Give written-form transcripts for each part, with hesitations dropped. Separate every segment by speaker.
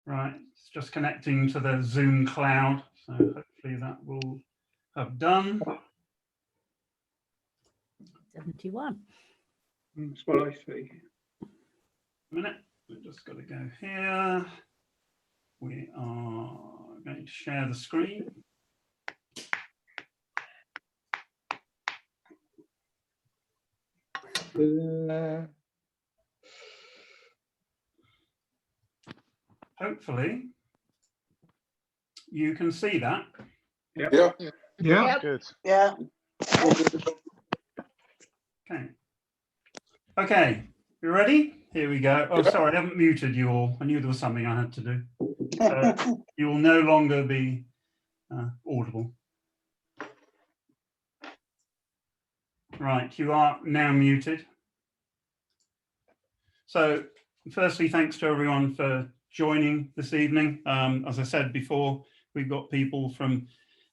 Speaker 1: Right, it's just connecting to the Zoom cloud, so hopefully that will have done.
Speaker 2: 71.
Speaker 3: That's what I see.
Speaker 1: A minute, we've just got to go here. We are going to share the screen. Hopefully you can see that.
Speaker 3: Yeah.
Speaker 4: Yeah.
Speaker 5: Good.
Speaker 6: Yeah.
Speaker 1: Okay. Okay, you ready? Here we go. Oh, sorry, I haven't muted you all. I knew there was something I had to do. You will no longer be audible. Right, you are now muted. So firstly, thanks to everyone for joining this evening. As I said before, we've got people from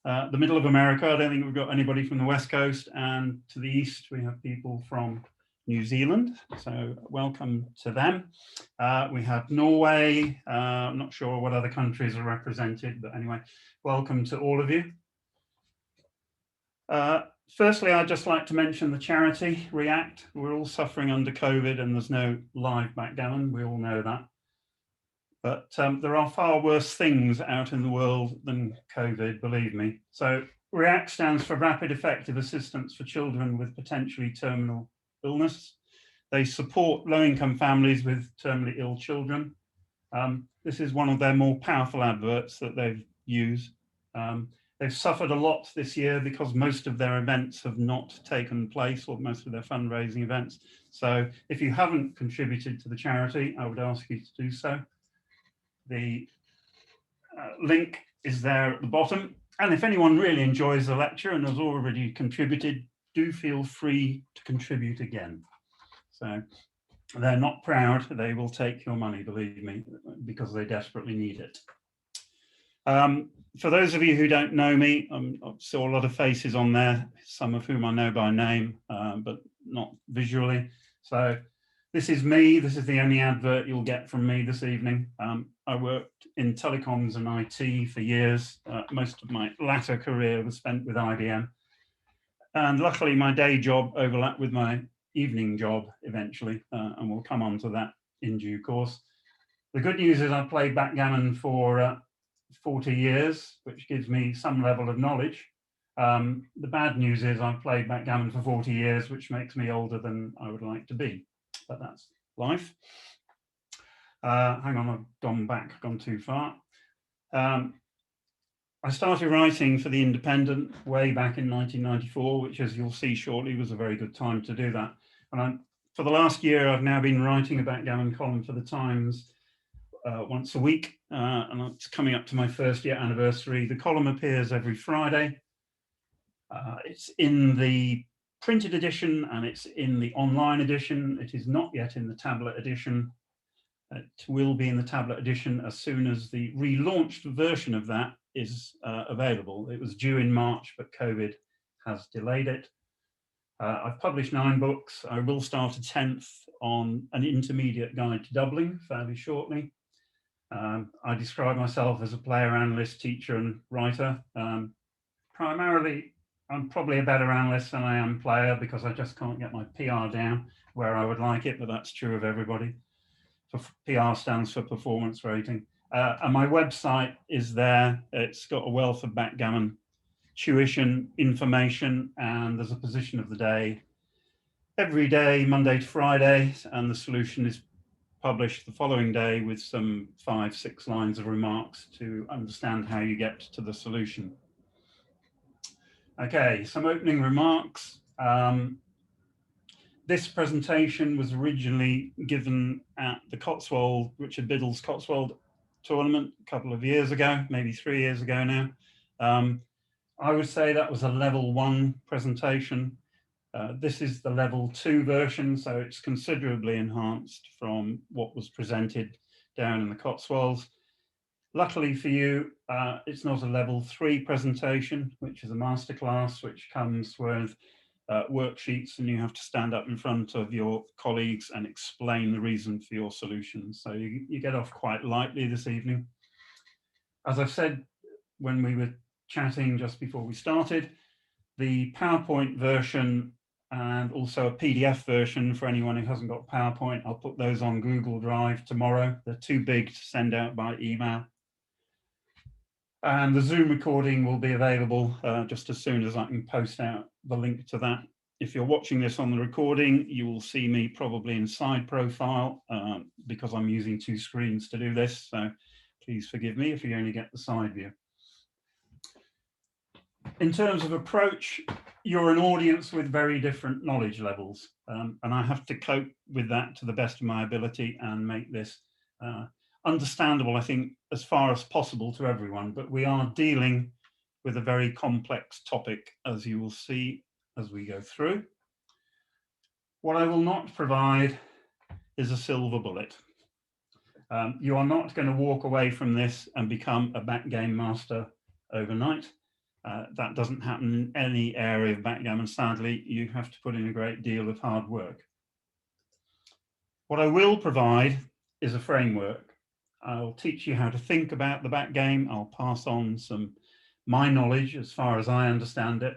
Speaker 1: the middle of America. I don't think we've got anybody from the West Coast, and to the east, we have people from New Zealand. So welcome to them. We have Norway. I'm not sure what other countries are represented, but anyway, welcome to all of you. Firstly, I'd just like to mention the charity React. We're all suffering under COVID and there's no live backgammon. We all know that. But there are far worse things out in the world than COVID, believe me. So React stands for Rapid Effective Assistance for Children with Potentially Terminal Illness. They support low-income families with terminally ill children. This is one of their more powerful adverts that they've used. They've suffered a lot this year because most of their events have not taken place, or most of their fundraising events. So if you haven't contributed to the charity, I would ask you to do so. The link is there at the bottom. And if anyone really enjoys the lecture and has already contributed, do feel free to contribute again. So they're not proud, they will take your money, believe me, because they desperately need it. For those of you who don't know me, I saw a lot of faces on there, some of whom I know by name, but not visually. So this is me. This is the only advert you'll get from me this evening. I worked in telecoms and IT for years. Most of my latter career was spent with IBM. And luckily, my day job overlapped with my evening job eventually, and we'll come on to that in due course. The good news is I've played backgammon for 40 years, which gives me some level of knowledge. The bad news is I've played backgammon for 40 years, which makes me older than I would like to be, but that's life. Hang on, I've gone too far. I started writing for The Independent way back in 1994, which, as you'll see shortly, was a very good time to do that. And for the last year, I've now been writing a backgammon column for The Times once a week, and it's coming up to my first year anniversary. The column appears every Friday. It's in the printed edition and it's in the online edition. It is not yet in the tablet edition. It will be in the tablet edition as soon as the relaunched version of that is available. It was due in March, but COVID has delayed it. I've published 9 books. I will start a 10th on an intermediate guide to doubling fairly shortly. I describe myself as a player, analyst, teacher, and writer. Primarily, I'm probably a better analyst than I am player because I just can't get my PR down where I would like it, but that's true of everybody. PR stands for performance rating. And my website is there. It's got a wealth of backgammon tuition information, and there's a position of the day every day, Monday to Friday, and the solution is published the following day with some 5-6 lines of remarks to understand how you get to the solution. Okay, some opening remarks. This presentation was originally given at the Cotswold, Richard Biddle's Cotswold tournament a couple of years ago, maybe 3 years ago now. I would say that was a level 1 presentation. This is the level 2 version, so it's considerably enhanced from what was presented down in the Cotswolds. Luckily for you, it's not a level 3 presentation, which is a masterclass, which comes with worksheets, and you have to stand up in front of your colleagues and explain the reason for your solution. So you get off quite lightly this evening. As I've said when we were chatting just before we started, the PowerPoint version and also a PDF version for anyone who hasn't got PowerPoint, I'll put those on Google Drive tomorrow. They're too big to send out by email. And the Zoom recording will be available just as soon as I can post out the link to that. If you're watching this on the recording, you will see me probably in side profile because I'm using 2 screens to do this. So please forgive me if you only get the side view. In terms of approach, you're an audience with very different knowledge levels, and I have to cope with that to the best of my ability and make this understandable, I think, as far as possible to everyone. But we are dealing with a very complex topic, as you will see as we go through. What I will not provide is a silver bullet. You are not going to walk away from this and become a backgammon master overnight. That doesn't happen in any area of backgammon. Sadly, you have to put in a great deal of hard work. What I will provide is a framework. I'll teach you how to think about the backgammon. I'll pass on my knowledge as far as I understand it.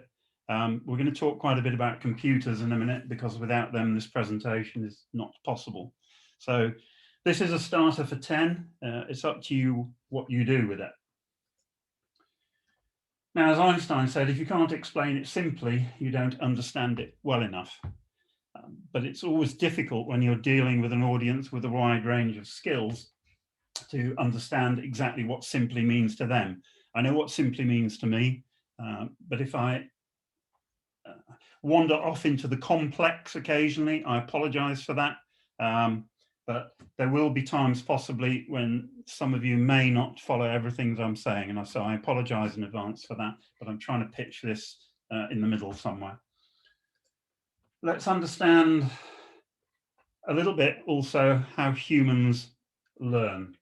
Speaker 1: We're going to talk quite a bit about computers in a minute, because without them, this presentation is not possible. So this is a starter for 10. It's up to you what you do with it. Now, as Einstein said, if you can't explain it simply, you don't understand it well enough. But it's always difficult when you're dealing with an audience with a wide range of skills to understand exactly what simply means to them. I know what simply means to me, but if I wander off into the complex occasionally, I apologize for that. But there will be times possibly when some of you may not follow everything that I'm saying. And so I apologize in advance for that, but I'm trying to pitch this in the middle somewhere. Let's understand a little bit also how humans learn.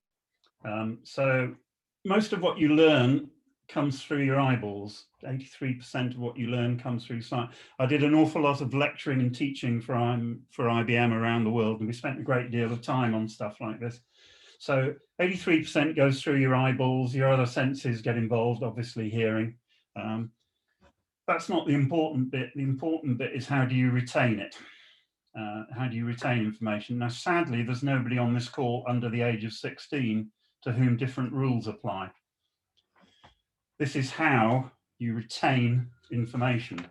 Speaker 1: So most of what you learn comes through your eyeballs. 83% of what you learn comes through sight. I did an awful lot of lecturing and teaching for IBM around the world, and we spent a great deal of time on stuff like this. So 83% goes through your eyeballs. Your other senses get involved, obviously hearing. That's not the important bit. The important bit is, how do you retain it? How do you retain information? Now, sadly, there's nobody on this call under the age of 16 to whom different rules apply. This is how you retain information.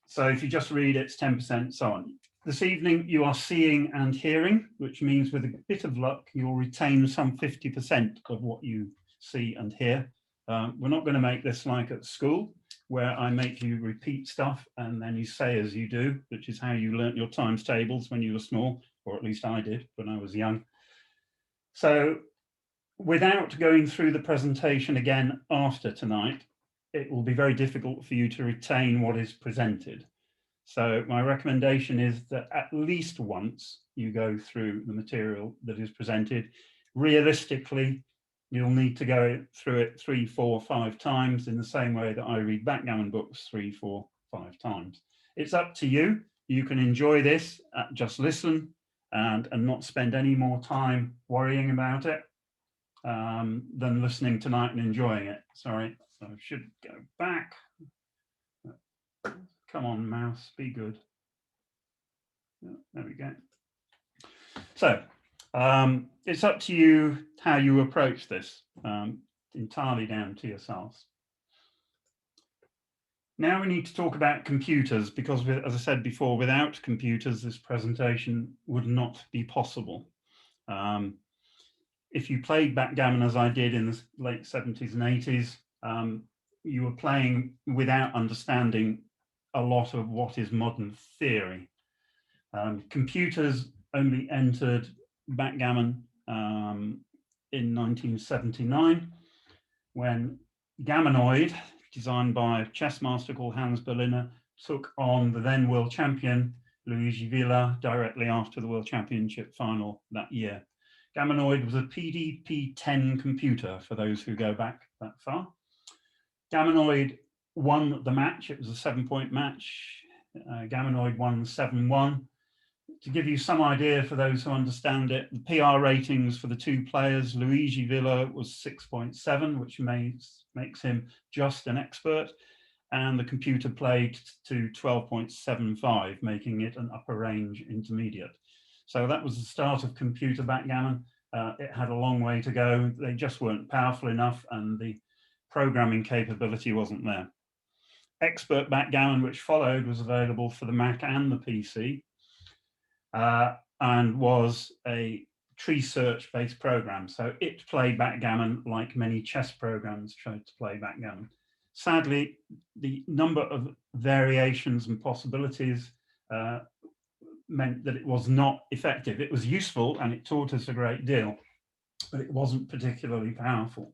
Speaker 1: So if you just read, it's 10%, so on. This evening, you are seeing and hearing, which means with a bit of luck, you'll retain some 50% of what you see and hear. We're not going to make this like at school, where I make you repeat stuff and then you say as you do, which is how you learnt your times tables when you were small, or at least I did when I was young. So without going through the presentation again after tonight, it will be very difficult for you to retain what is presented. So my recommendation is that at least once you go through the material that is presented. Realistically, you'll need to go through it 3, 4, 5 times, in the same way that I read backgammon books 3, 4, 5 times. It's up to you. You can enjoy this, just listen and not spend any more time worrying about it than listening tonight and enjoying it. Sorry, so I should go back. Come on, mouse, be good. There we go. So it's up to you how you approach this, entirely down to yourselves. Now we need to talk about computers, because as I said before, without computers, this presentation would not be possible. If you played backgammon as I did in the late 70s and 80s, you were playing without understanding a lot of what is modern theory. Computers only entered backgammon in 1979, when Gammanoid, designed by a chess master called Hans Berliner, took on the then world champion Luigi Villa directly after the World Championship final that year. Gammanoid was a PDP-10 computer, for those who go back that far. Gammanoid won the match. It was a 7-point match. Gamanoid won 7-1. To give you some idea for those who understand it, the PR ratings for the two players, Luigi Villa was 6.7, which makes him just an expert, and the computer played to 12.75, making it an upper range intermediate. So that was the start of computer backgammon. It had a long way to go. They just weren't powerful enough, and the programming capability wasn't there. Expert backgammon, which followed, was available for the Mac and the PC, and was a tree search based program. So it played backgammon like many chess programs tried to play backgammon. Sadly, the number of variations and possibilities meant that it was not effective. It was useful and it taught us a great deal, but it wasn't particularly powerful.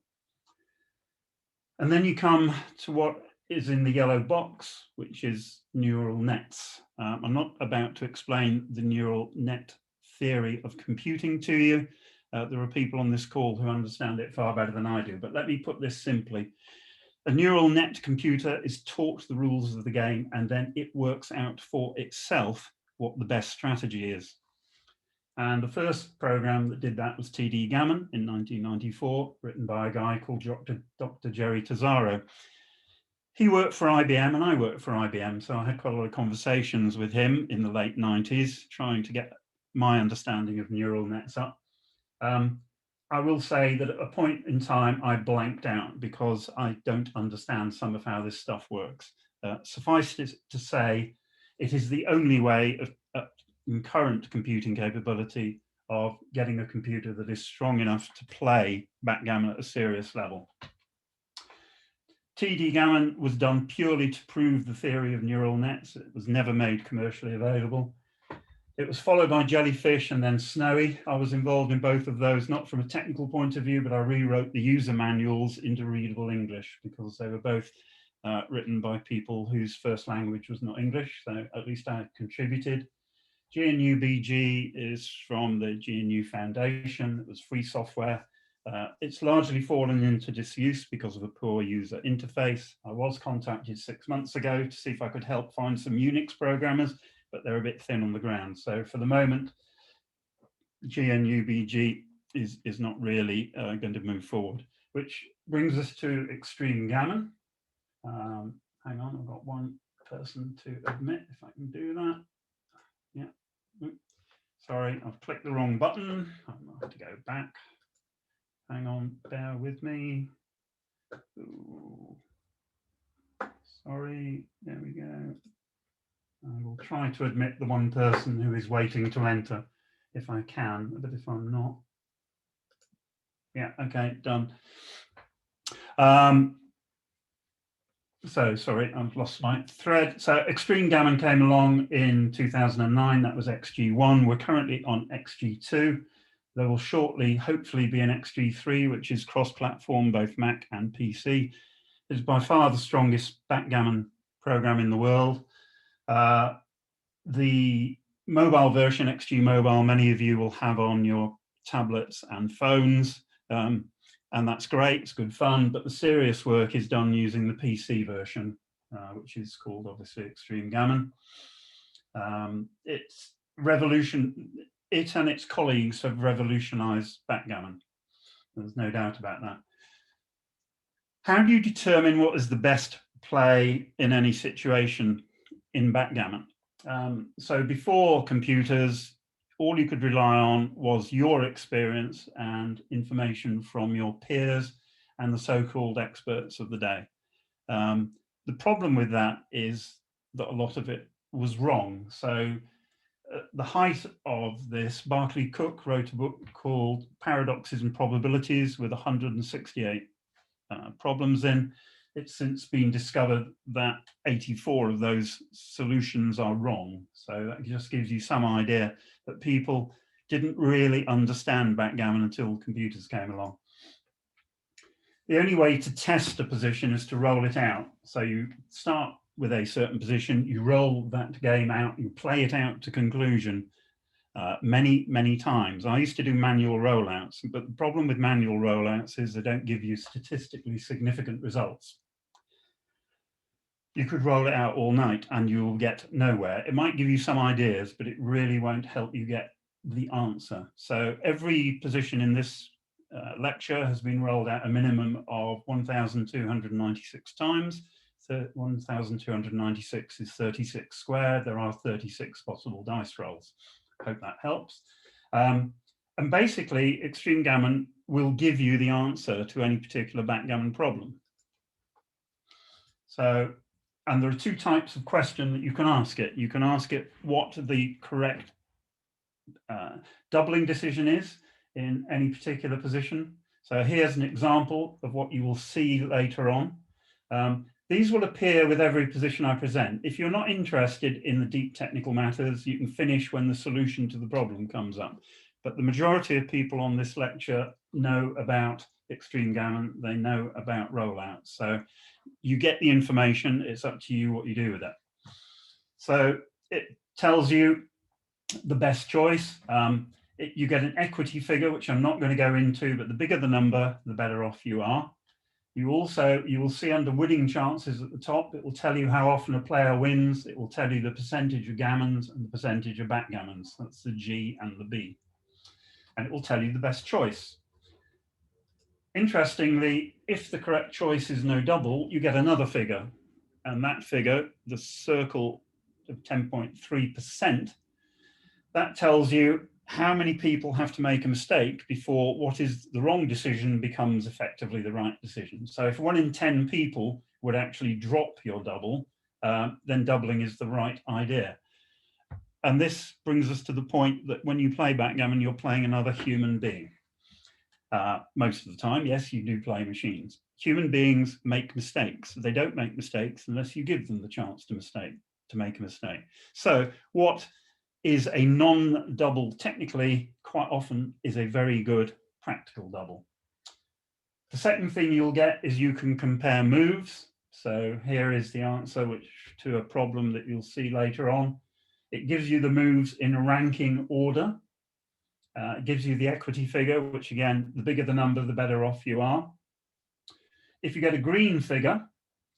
Speaker 1: And then you come to what is in the yellow box, which is neural nets. I'm not about to explain the neural net theory of computing to you. There are people on this call who understand it far better than I do, but let me put this simply. A neural net computer is taught the rules of the game, and then it works out for itself what the best strategy is. And the first program that did that was TD Gammon in 1994, written by a guy called Dr. Jerry Tesaro. He worked for IBM and I worked for IBM, so I had quite a lot of conversations with him in the late 90s, trying to get my understanding of neural nets up. I will say that at a point in time, I blanked out because I don't understand some of how this stuff works. Suffice it to say, it is the only way of in current computing capability of getting a computer that is strong enough to play backgammon at a serious level. TD Gammon was done purely to prove the theory of neural nets. It was never made commercially available. It was followed by Jellyfish and then Snowy. I was involved in both of those, not from a technical point of view, but I rewrote the user manuals into readable English because they were both written by people whose first language was not English, so at least I contributed. GNU-BG is from the GNU Foundation. It was free software. It's largely fallen into disuse because of a poor user interface. I was contacted 6 months ago to see if I could help find some Unix programmers, but they're a bit thin on the ground. So for the moment, GNU-BG is not really going to move forward, which brings us to Extreme Gammon. Hang on, I've got one person to admit if I can do that. Yeah. Oops. Sorry, I've clicked the wrong button. I'll have to go back. Hang on, bear with me. Ooh. Sorry, there we go. I will try to admit the one person who is waiting to enter if I can, but if I'm not. Yeah, okay, done. So sorry, I've lost my thread. So Extreme Gammon came along in 2009. That was XG1. We're currently on XG2. There will shortly, hopefully, be an XG3, which is cross-platform, both Mac and PC. It's by far the strongest backgammon program in the world. The mobile version, XG Mobile, many of you will have on your tablets and phones. And that's great, it's good fun, but the serious work is done using the PC version, which is called obviously Extreme Gammon. It and its colleagues have revolutionized backgammon. There's no doubt about that. How do you determine what is the best play in any situation in backgammon? So before computers, all you could rely on was your experience and information from your peers and the so-called experts of the day. The problem with that is that a lot of it was wrong. So at the height of this, Barclay Cook wrote a book called Paradoxes and Probabilities with 168 problems in. It's since been discovered that 84 of those solutions are wrong. So that just gives you some idea that people didn't really understand backgammon until computers came along. The only way to test a position is to roll it out. So you start with a certain position, you roll that game out, you play it out to conclusion many times. I used to do manual rollouts, but the problem with manual rollouts is they don't give you statistically significant results. you could roll it out all night and you'll get nowhere. It might give you some ideas, but it really won't help you get the answer. So every position in this lecture has been rolled out a minimum of 1,296 times. So 1,296 is 36 squared. There are 36 possible dice rolls. Hope that helps. And basically, Extreme Gammon will give you the answer to any particular backgammon problem. So, and there are two types of question that you can ask it. You can ask it what the correct doubling decision is in any particular position. So here's an example of what you will see later on. These will appear with every position I present. If you're not interested in the deep technical matters, you can finish when the solution to the problem comes up. But the majority of people on this lecture know about Extreme Gammon, they know about rollouts. So you get the information, it's up to you what you do with it. So it tells you the best choice. You get an equity figure, which I'm not going to go into, but the bigger the number, the better off you are. You will see under winning chances at the top, it will tell you how often a player wins. It will tell you the percentage of gammons and the percentage of backgammons. That's the G and the B. And it will tell you the best choice. Interestingly, if the correct choice is no double, you get another figure. And that figure, the circle of 10.3%, that tells you how many people have to make a mistake before what is the wrong decision becomes effectively the right decision. So if 1 in 10 people would actually drop your double, then doubling is the right idea. And this brings us to the point that when you play backgammon, you're playing another human being. Most of the time, yes, you do play machines. Human beings make mistakes. They don't make mistakes unless you give them the chance to make a mistake. So what is a non-double technically quite often is a very good practical double. The second thing you'll get is you can compare moves. So here is the answer to a problem that you'll see later on. It gives you the moves in a ranking order. It gives you the equity figure, which again, the bigger the number, the better off you are. If you get a green figure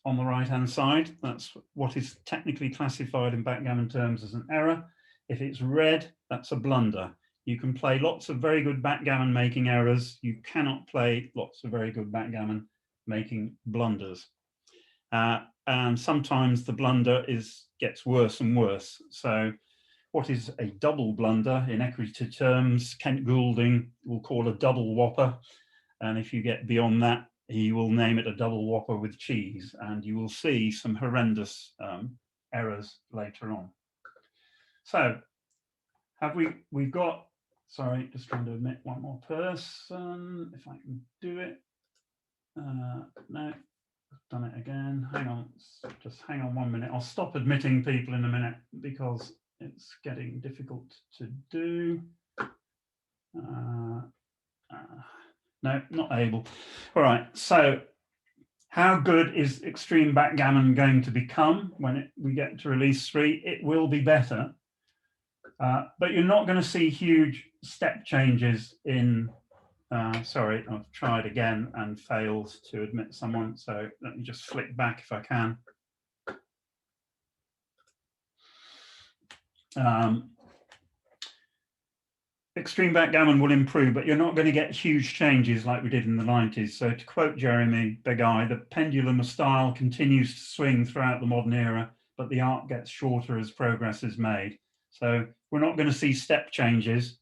Speaker 1: on the right-hand side, that's what is technically classified in backgammon terms as an error. If it's red, that's a blunder. You can play lots of very good backgammon making errors. You cannot play lots of very good backgammon making blunders. And sometimes the blunder gets worse and worse. So what is a double blunder in equity terms, Kent Goulding will call a double whopper. And if you get beyond that, he will name it a double whopper with cheese. And you will see some horrendous errors later on. So we've got, sorry, just trying to admit one more person, if I can do it. No, I've done it again. Hang on, just hang on 1 minute. I'll stop admitting people in a minute because it's getting difficult to do. No, not able. All right, so how good is Extreme Backgammon going to become when we get to release 3? It will be better. But you're not going to see huge step changes in, sorry, I've tried again and failed to admit someone. So let me just flick back if I can. Extreme Backgammon will improve, but you're not going to get huge changes like we did in the 90s. So to quote Jeremy Begay, the pendulum of style continues to swing throughout the modern era, but the arc gets shorter as progress is made. So we're not going to see step changes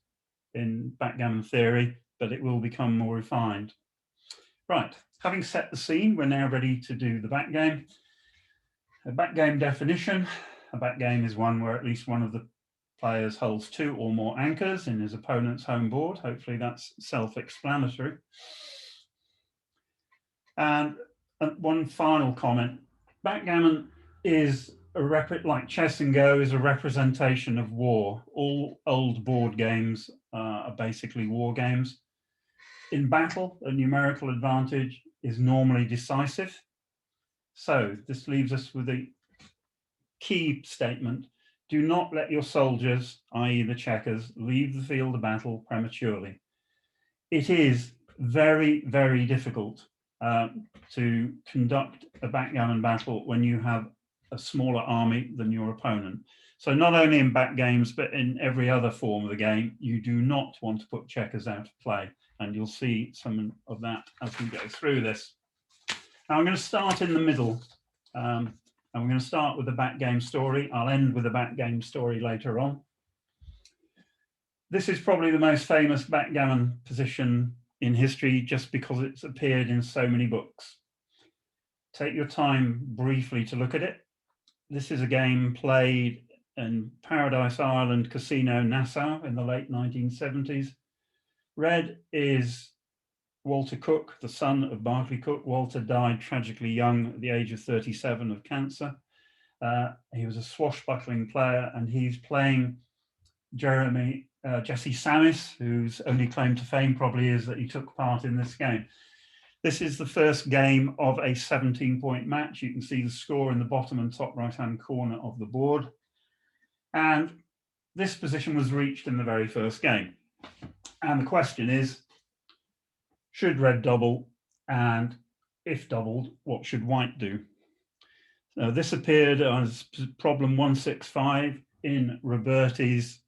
Speaker 1: in backgammon theory, but it will become more refined. Right, having set the scene, we're now ready to do the backgame. A backgame definition. A backgame is one where at least one of the players holds 2 or more anchors in his opponent's home board. Hopefully that's self-explanatory. And one final comment. Backgammon is like chess and go, is a representation of war. All old board games are basically war games. In battle, a numerical advantage is normally decisive. So this leaves us with a key statement. Do not let your soldiers, i.e. the checkers, leave the field of battle prematurely. It is very, very difficult to conduct a backgammon battle when you have a smaller army than your opponent. So not only in back games, but in every other form of the game, you do not want to put checkers out of play. And you'll see some of that as we go through this. Now I'm going to start in the middle. And we're going to start with the back game story. I'll end with a back game story later on. This is probably the most famous backgammon position in history just because it's appeared in so many books. Take your time briefly to look at it. This is a game played in Paradise Island Casino, Nassau in the late 1970s. Red is Walter Cook, the son of Barclay Cook. Walter died tragically young at the age of 37 of cancer. He was a swashbuckling player, and he's playing Jesse Sammis, whose only claim to fame probably is that he took part in this game. This is the first game of a 17-point match. You can see the score in the bottom and top right-hand corner of the board. And this position was reached in the very first game. And the question is, should red double? And if doubled, what should white do? So this appeared as problem 165 in Roberti's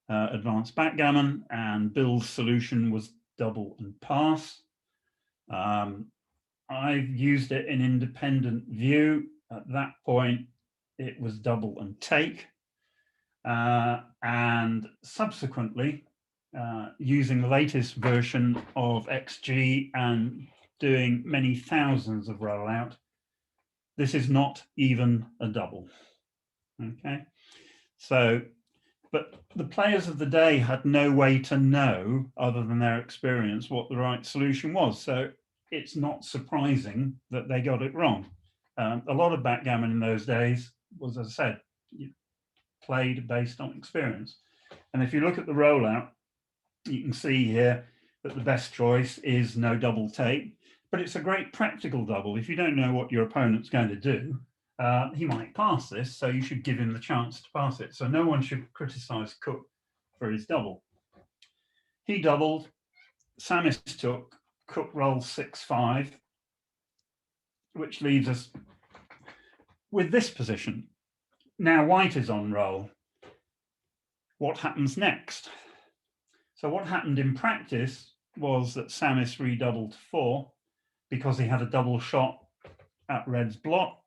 Speaker 1: advanced backgammon, and Bill's solution was double and pass. I've used it in independent view. At that point, it was double and take. And subsequently, using the latest version of XG and doing many thousands of rollout, this is not even a double. Okay, so, but the players of the day had no way to know, other than their experience, what the right solution was. So it's not surprising that they got it wrong. A lot of backgammon in those days was, as I said, played based on experience. And if you look at the rollout, you can see here that the best choice is no double take, but it's a great practical double. If you don't know what your opponent's going to do, he might pass this, so you should give him the chance to pass it. So no one should criticize Cook for his double. He doubled, Sammis took, Cook rolled 6-5, which leaves us with this position. Now white is on roll. What happens next? So what happened in practice was that Sammis redoubled to 4 because he had a double shot at red's blot.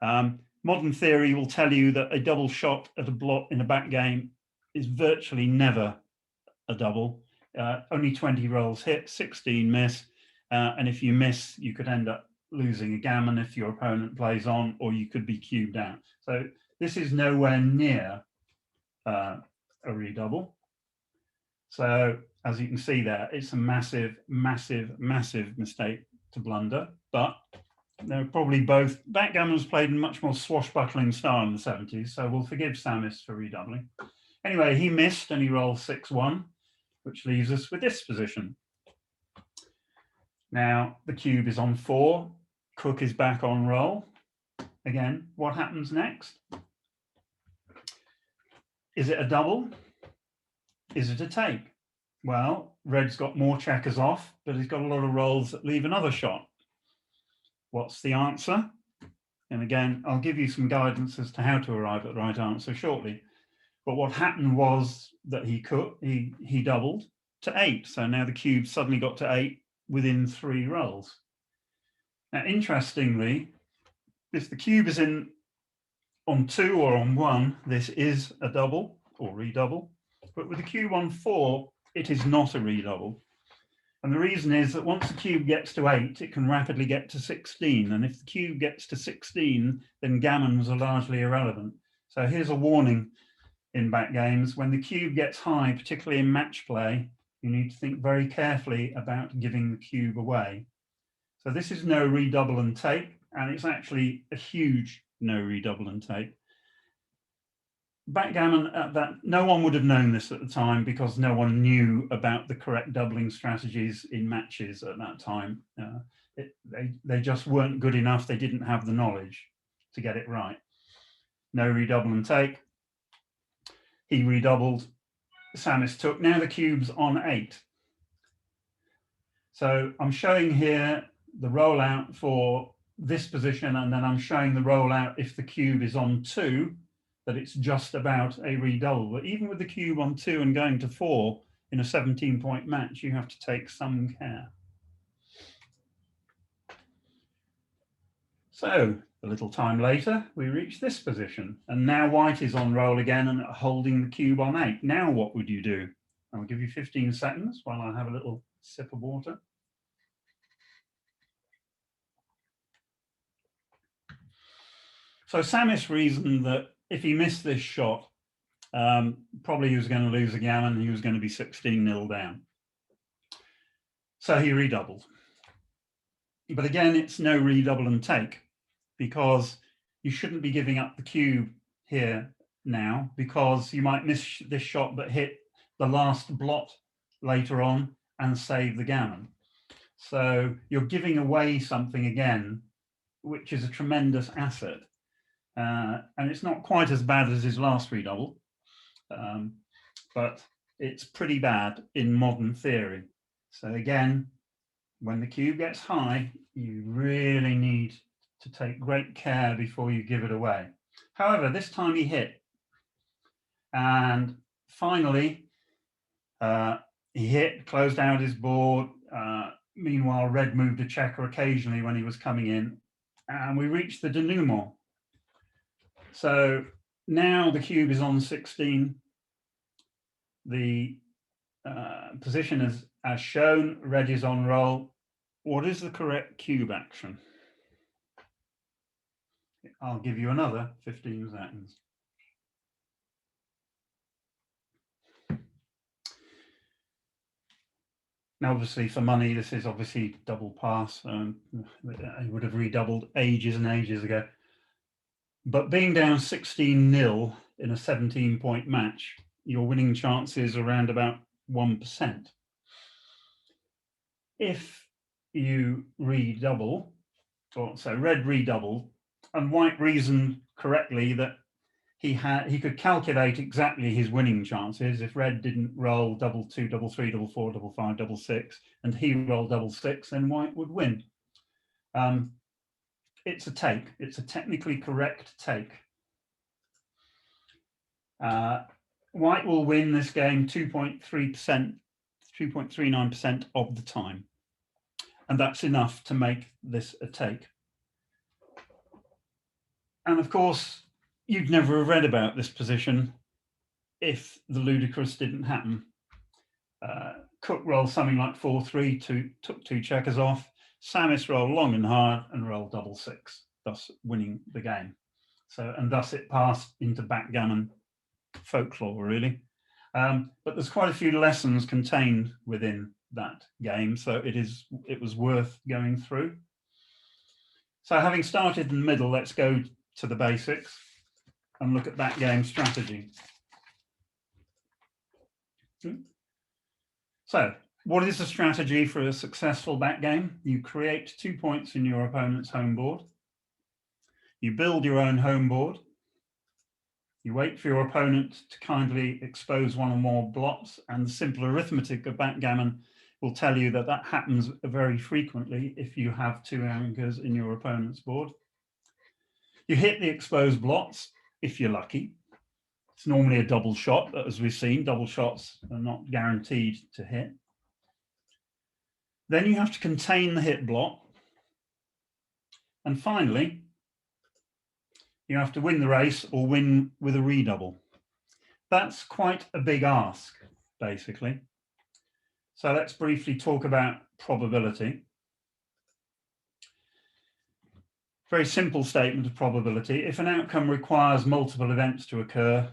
Speaker 1: Modern theory will tell you that a double shot at a blot in a back game is virtually never a double. Only 20 rolls hit, 16 miss. And if you miss, you could end up losing a gammon if your opponent plays on, or you could be cubed out. So this is nowhere near a redouble. So as you can see there, it's a massive, massive, massive mistake to blunder. But they're probably both, backgammon was played in much more swashbuckling style in the 70s, so we'll forgive Sammis for redoubling. Anyway, he missed and he rolled 6-1, which leaves us with this position. Now the cube is on 4, Cook is back on roll. Again, what happens next? Is it a double? Is it a take? Well, red's got more checkers off, but he's got a lot of rolls that leave another shot. What's the answer? And again, I'll give you some guidance as to how to arrive at the right answer shortly. But what happened was that he doubled to 8. So now the cube suddenly got to 8 within 3 rolls. Now, interestingly, if the cube is in on 2 or on 1, this is a double or redouble. But with the cube on 4, it is not a redouble. And the reason is that once the cube gets to 8, it can rapidly get to 16. And if the cube gets to 16, then gammons are largely irrelevant. So here's a warning in back games. When the cube gets high, particularly in match play, you need to think very carefully about giving the cube away. So this is no redouble and take, and it's actually a huge no redouble and take. Backgammon, no one would have known this at the time because no one knew about the correct doubling strategies in matches at that time. They just weren't good enough. They didn't have the knowledge to get it right. No redouble and take. He redoubled, Sammis took. Now the cube's on 8. So I'm showing here the rollout for this position, and then I'm showing the rollout if the cube is on 2, that it's just about a redouble. But even with the cube on 2 and going to 4 in a 17-point match, you have to take some care. So a little time later, we reach this position, and now white is on roll again and holding the cube on 8. Now what would you do? I'll give you 15 seconds while I have a little sip of water. So Sammis reasoned that if he missed this shot, probably he was going to lose a gammon. He was going to be 16-0 down. So he redoubled. But again, it's no redouble and take, because you shouldn't be giving up the cube here now, because you might miss this shot but hit the last blot later on and save the gammon. So you're giving away something again, which is a tremendous asset. And it's not quite as bad as his last redouble, but it's pretty bad in modern theory. So again, when the cube gets high, you really need to take great care before you give it away. However, this time he hit. And finally, he hit, closed out his board. Meanwhile, red moved a checker occasionally when he was coming in. And we reached the denouement. So now the cube is on 16. The position is as shown, red is on roll. What is the correct cube action? I'll give you another 15 seconds. Now, obviously, for money, this is obviously double pass. I would have redoubled ages and ages ago. But being down 16-0 in a 17-point match, your winning chances are around about 1%. If you redouble, or so red redoubled, and white reasoned correctly that he could calculate exactly his winning chances if red didn't roll double 2, double 3, double 4, double 5, double 6, and he rolled double 6, then white would win. It's a take. It's a technically correct take. White will win this game 2.3%, 2.39% of the time. And that's enough to make this a take. And of course, you'd never have read about this position if the ludicrous didn't happen. Cook rolled something like 4-3, took 2 checkers off. Sammis rolled long and hard and rolled double 6, thus winning the game. So, and thus it passed into backgammon folklore, really. But there's quite a few lessons contained within that game, so it was worth going through. So having started in the middle, let's go to the basics and look at backgame strategy. So, what is the strategy for a successful backgame? You create 2 points in your opponent's home board. You build your own home board. You wait for your opponent to kindly expose one or more blots, and the simple arithmetic of backgammon will tell you that that happens very frequently if you have 2 anchors in your opponent's board. You hit the exposed blots if you're lucky. It's normally a double shot, but as we've seen, double shots are not guaranteed to hit. Then you have to contain the hit blot. And finally, you have to win the race or win with a redouble. That's quite a big ask, basically. So let's briefly talk about probability. Very simple statement of probability. If an outcome requires multiple events to occur,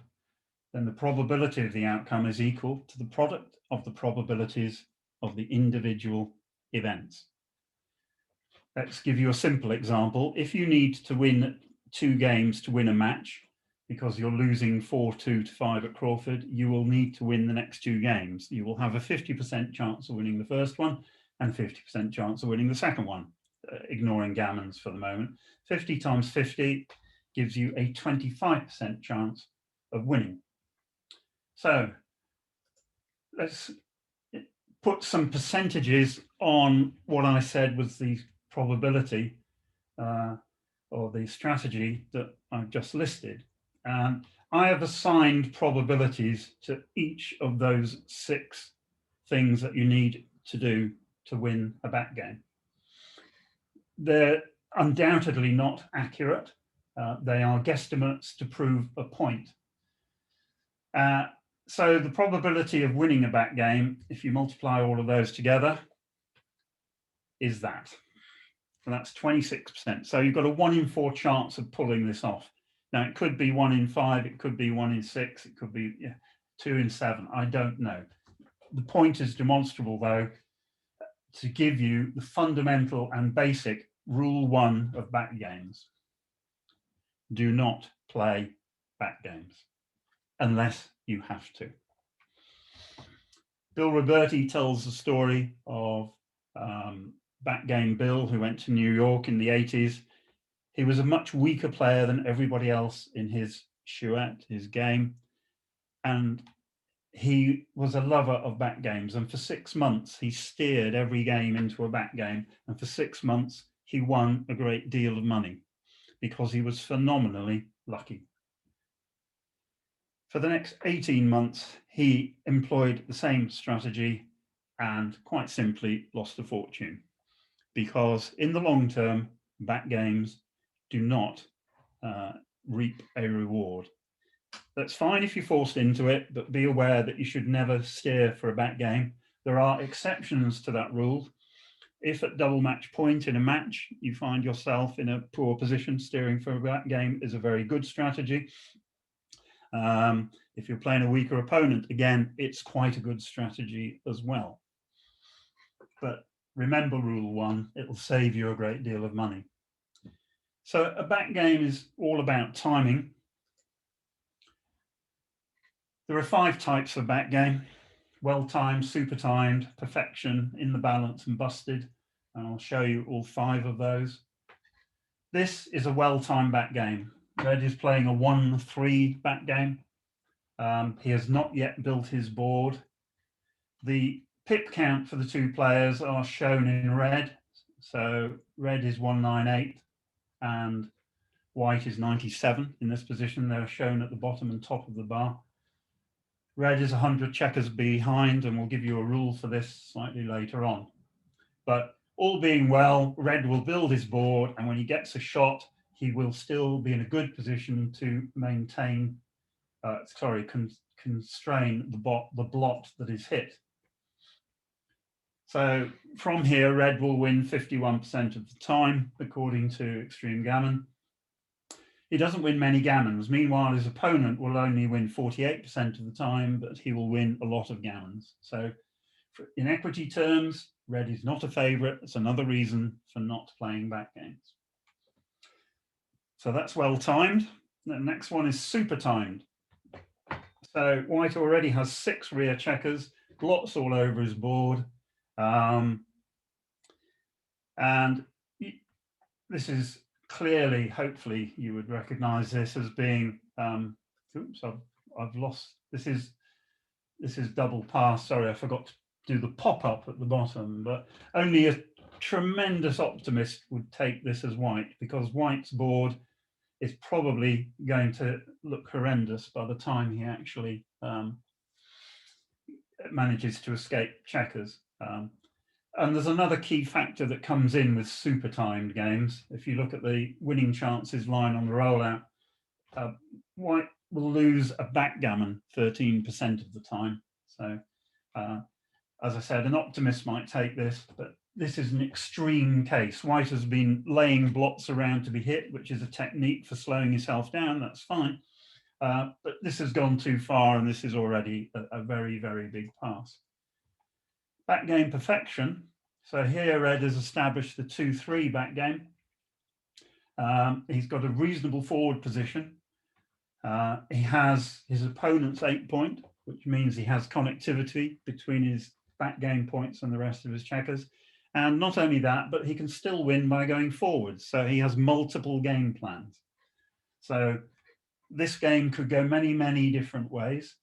Speaker 1: then the probability of the outcome is equal to the product of the probabilities of the individual events. Let's give you a simple example. If you need to win 2 games to win a match, because you're losing 4-2 to 5 at Crawford, you will need to win the next 2 games. You will have a 50% chance of winning the first one and 50% chance of winning the second one, ignoring gammons for the moment. 50 times 50 gives you a 25% chance of winning. So let's put some percentages on what I said was the probability or the strategy that I've just listed. I have assigned probabilities to each of those 6 things that you need to do to win a backgame. They're undoubtedly not accurate. They are guesstimates to prove a point. So the probability of winning a backgame, if you multiply all of those together, is that. So that's 26%. So you've got a 1 in 4 chance of pulling this off. Now, it could be 1 in 5, it could be 1 in 6, it could be 2 in 7, I don't know. The point is demonstrable, though, to give you the fundamental and basic rule 1 of backgames. Do not play backgames unless you have to. Bill Roberti tells the story of backgame Bill, who went to New York in the 80s. He was a much weaker player than everybody else in his chouette, his game. And he was a lover of backgames. And for 6 months, he steered every game into a backgame. And for 6 months, he won a great deal of money because he was phenomenally lucky. For the next 18 months, he employed the same strategy and quite simply lost a fortune, because in the long term, backgames do not reap a reward. That's fine if you're forced into it, but be aware that you should never steer for a backgame. There are exceptions to that rule. If at double match point in a match, you find yourself in a poor position, steering for a backgame is a very good strategy. If you're playing a weaker opponent, again, it's quite a good strategy as well. But remember rule 1, it'll save you a great deal of money. So a backgame is all about timing. There are 5 types of backgame: well-timed, super-timed, perfection, in the balance, and busted. And I'll show you all 5 of those. This is a well-timed backgame. Red is playing a 1-3 backgame. He has not yet built his board. The pip count for the 2 players are shown in red. So red is 198 and white is 97 in this position. They're shown at the bottom and top of the bar. Red is 100 checkers behind, and we'll give you a rule for this slightly later on. But all being well, red will build his board, and when he gets a shot, he will still be in a good position to maintain, constrain the blot that is hit. So from here, red will win 51% of the time, according to Extreme Gammon. He doesn't win many gammons. Meanwhile, his opponent will only win 48% of the time, but he will win a lot of gammons. So in equity terms, red is not a favorite. It's another reason for not playing backgames. So that's well timed. The next one is super timed. So white already has 6 rear checkers, blots all over his board. And this is clearly, hopefully you would recognize this as being, oops, I've lost, this is double pass. Sorry, I forgot to do the pop-up at the bottom, but only a tremendous optimist would take this as white, because white's board is probably going to look horrendous by the time he actually manages to escape checkers. And there's another key factor that comes in with super timed games. If you look at the winning chances line on the rollout, white will lose a backgammon 13% of the time. So as I said, an optimist might take this, but this is an extreme case. White has been laying blots around to be hit, which is a technique for slowing yourself down. That's fine. But this has gone too far, and this is already a very, very big pass. Backgame perfection. So here red has established the 2-3 backgame. He's got a reasonable forward position. He has his opponent's 8 point, which means he has connectivity between his backgame points and the rest of his checkers. And not only that, but he can still win by going forward. So he has multiple game plans. So this game could go many, many different ways.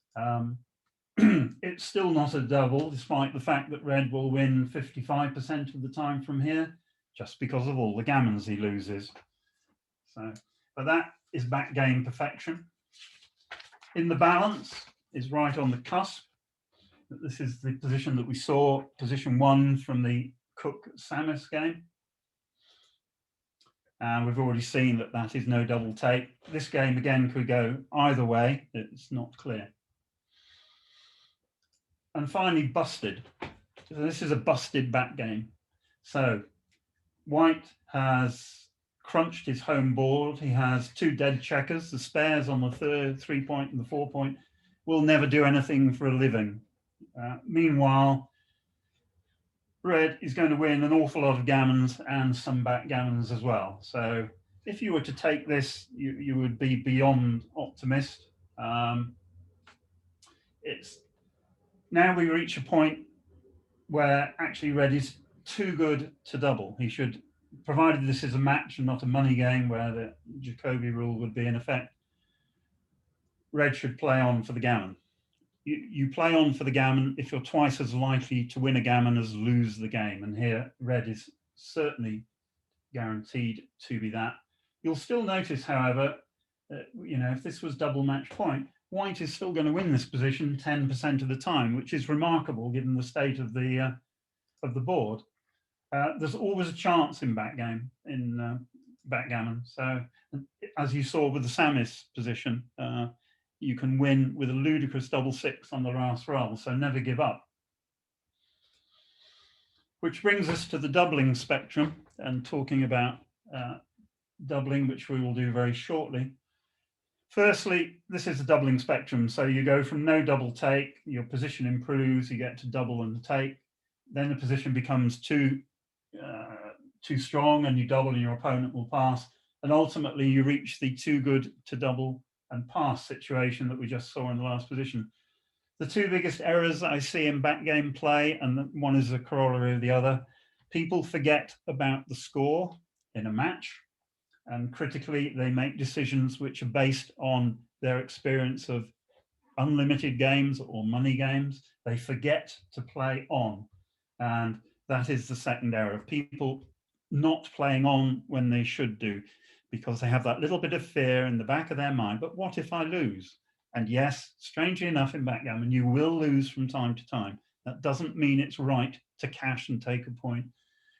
Speaker 1: It's still not a double, despite the fact that red will win 55% of the time from here. just because of all the gammons he loses. So, but that is back game perfection. In the balance is right on the cusp. This is the position that we saw, position 1 from the Cook-Sammis game. And we've already seen that that is no double take. This game again could go either way. It's not clear. And finally, busted. So this is a busted back game. So White has crunched his home board. He has 2 dead checkers. The spares on the 3-point and the 4-point will never do anything for a living. Meanwhile, Red is going to win an awful lot of gammons and some backgammons as well. So if you were to take this, you would be beyond optimist. It's now we reach a point where actually Red is too good to double. He should, provided this is a match and not a money game where the Jacobi rule would be in effect, Red should play on for the gammon. You play on for the gammon if you're twice as likely to win a gammon as lose the game. And here, Red is certainly guaranteed to be that. You'll still notice, however, if this was double match point, White is still going to win this position 10% of the time, which is remarkable given the state of the board. There's always a chance in backgammon. So, as you saw with the Sammis position, you can win with a ludicrous double 6 on the last roll, so never give up. Which brings us to the doubling spectrum, and talking about doubling, which we will do very shortly. Firstly, this is a doubling spectrum, so you go from no double take, your position improves, you get to double and take, then the position becomes too strong and you double and your opponent will pass, and ultimately you reach the too good to double and pass situation that we just saw in the last position. The 2 biggest errors I see in backgame play, and one is a corollary of the other, people forget about the score in a match, and critically, they make decisions which are based on their experience of unlimited games or money games. They forget to play on, and that is the second error. People not playing on when they should do, because they have that little bit of fear in the back of their mind. But what if I lose? And yes, strangely enough, in backgammon, you will lose from time to time. That doesn't mean it's right to cash and take a point.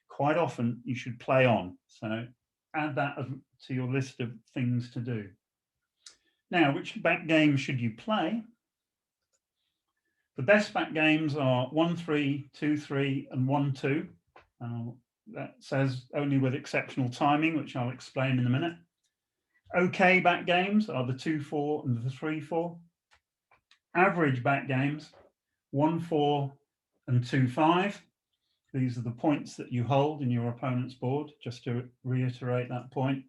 Speaker 1: Quite often, you should play on. So add that to your list of things to do. Now, which back game should you play? The best back games are 1-3, 2-3, and 1-2. That says only with exceptional timing, which I'll explain in a minute. Okay back games are the 2-4 and the 3-4. Average back games, 1-4 and 2-5. These are the points that you hold in your opponent's board, just to reiterate that point.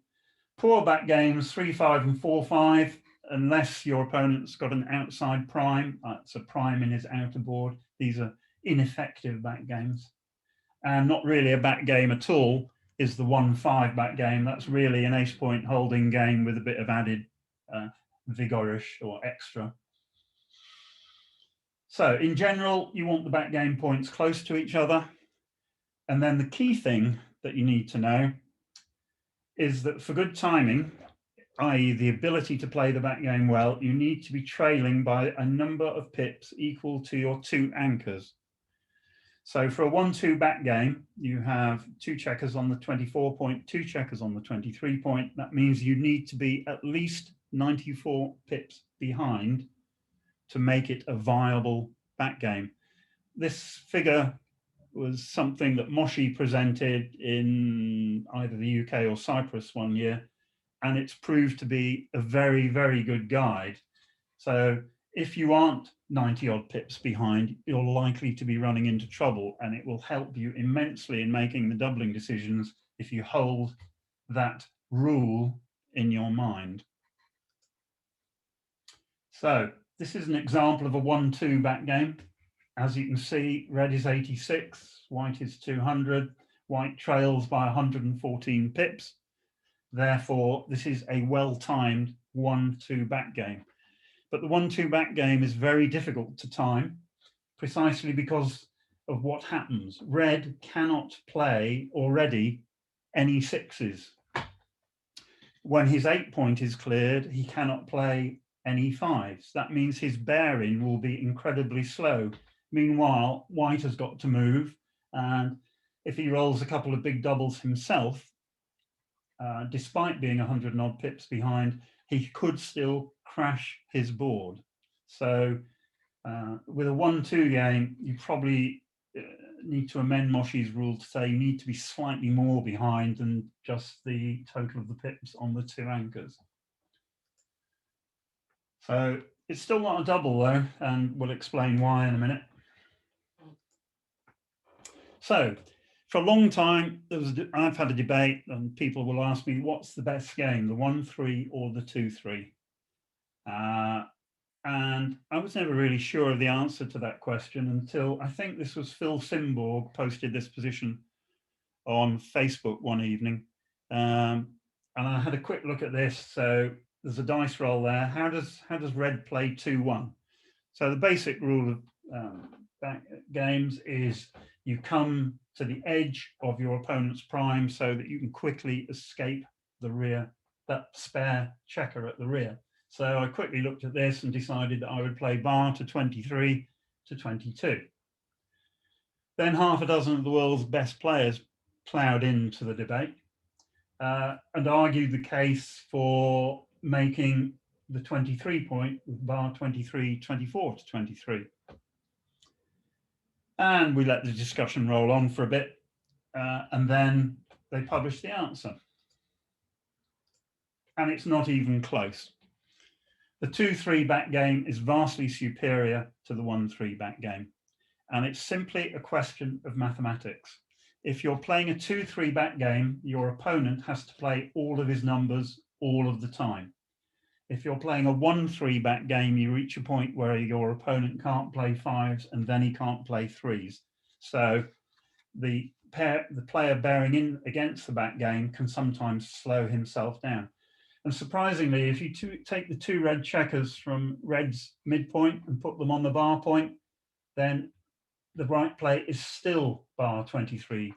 Speaker 1: Poor back games, 3-5 and 4-5, unless your opponent's got an outside prime. It's a prime in his outer board. These are ineffective back games. And not really a back game at all is the 1-5 back game. That's really an ace point holding game with a bit of added vigorish or extra. So in general, you want the back game points close to each other. And then the key thing that you need to know is that for good timing, i.e. the ability to play the back game well, you need to be trailing by a number of pips equal to your 2 anchors. So for a 1-2 back game, you have 2 checkers on the 24 point, 2 checkers on the 23 point. That means you need to be at least 94 pips behind to make it a viable back game. This figure was something that Moshi presented in either the UK or Cyprus one year, and it's proved to be a very, very good guide. So if you aren't 90 odd pips behind, you're likely to be running into trouble, and it will help you immensely in making the doubling decisions if you hold that rule in your mind. So this is an example of a 1-2 back game. As you can see, red is 86, white is 200, white trails by 114 pips. Therefore, this is a well-timed 1-2 back game. But the 1-2 back game is very difficult to time, precisely because of what happens. Red cannot play already any sixes. When his 8 point is cleared, he cannot play any fives. That means his bearing will be incredibly slow. Meanwhile, white has got to move, and if he rolls a couple of big doubles himself, despite being 100 and odd pips behind, he could still crash his board. So with a 1-2 game, you probably need to amend Moshi's rule to say you need to be slightly more behind than just the total of the pips on the 2 anchors. So it's still not a double though, and we'll explain why in a minute. So for a long time, I've had a debate and people will ask me, what's the best game, the 1-3 or the 2-3? And I was never really sure of the answer to that question until I think this was Phil Simborg posted this position on Facebook one evening. And I had a quick look at this. So there's a dice roll there. How does red play 2-1? So the basic rule of back games is you come to the edge of your opponent's prime so that you can quickly escape the rear, that spare checker at the rear. So I quickly looked at this and decided that I would play bar to 23 to 22. Then half a dozen of the world's best players ploughed into the debate and argued the case for making the 23 point with bar 23, 24 to 23. And we let the discussion roll on for a bit, and then they published the answer. And it's not even close. The 2-3 back game is vastly superior to the 1-3 back game. And it's simply a question of mathematics. If you're playing a 2-3 back game, your opponent has to play all of his numbers all of the time. If you're playing a 1-3 back game, you reach a point where your opponent can't play fives and then he can't play threes. So the player bearing in against the back game can sometimes slow himself down. And surprisingly, if you take the 2 red checkers from red's midpoint and put them on the bar point, then the right play is still bar 23,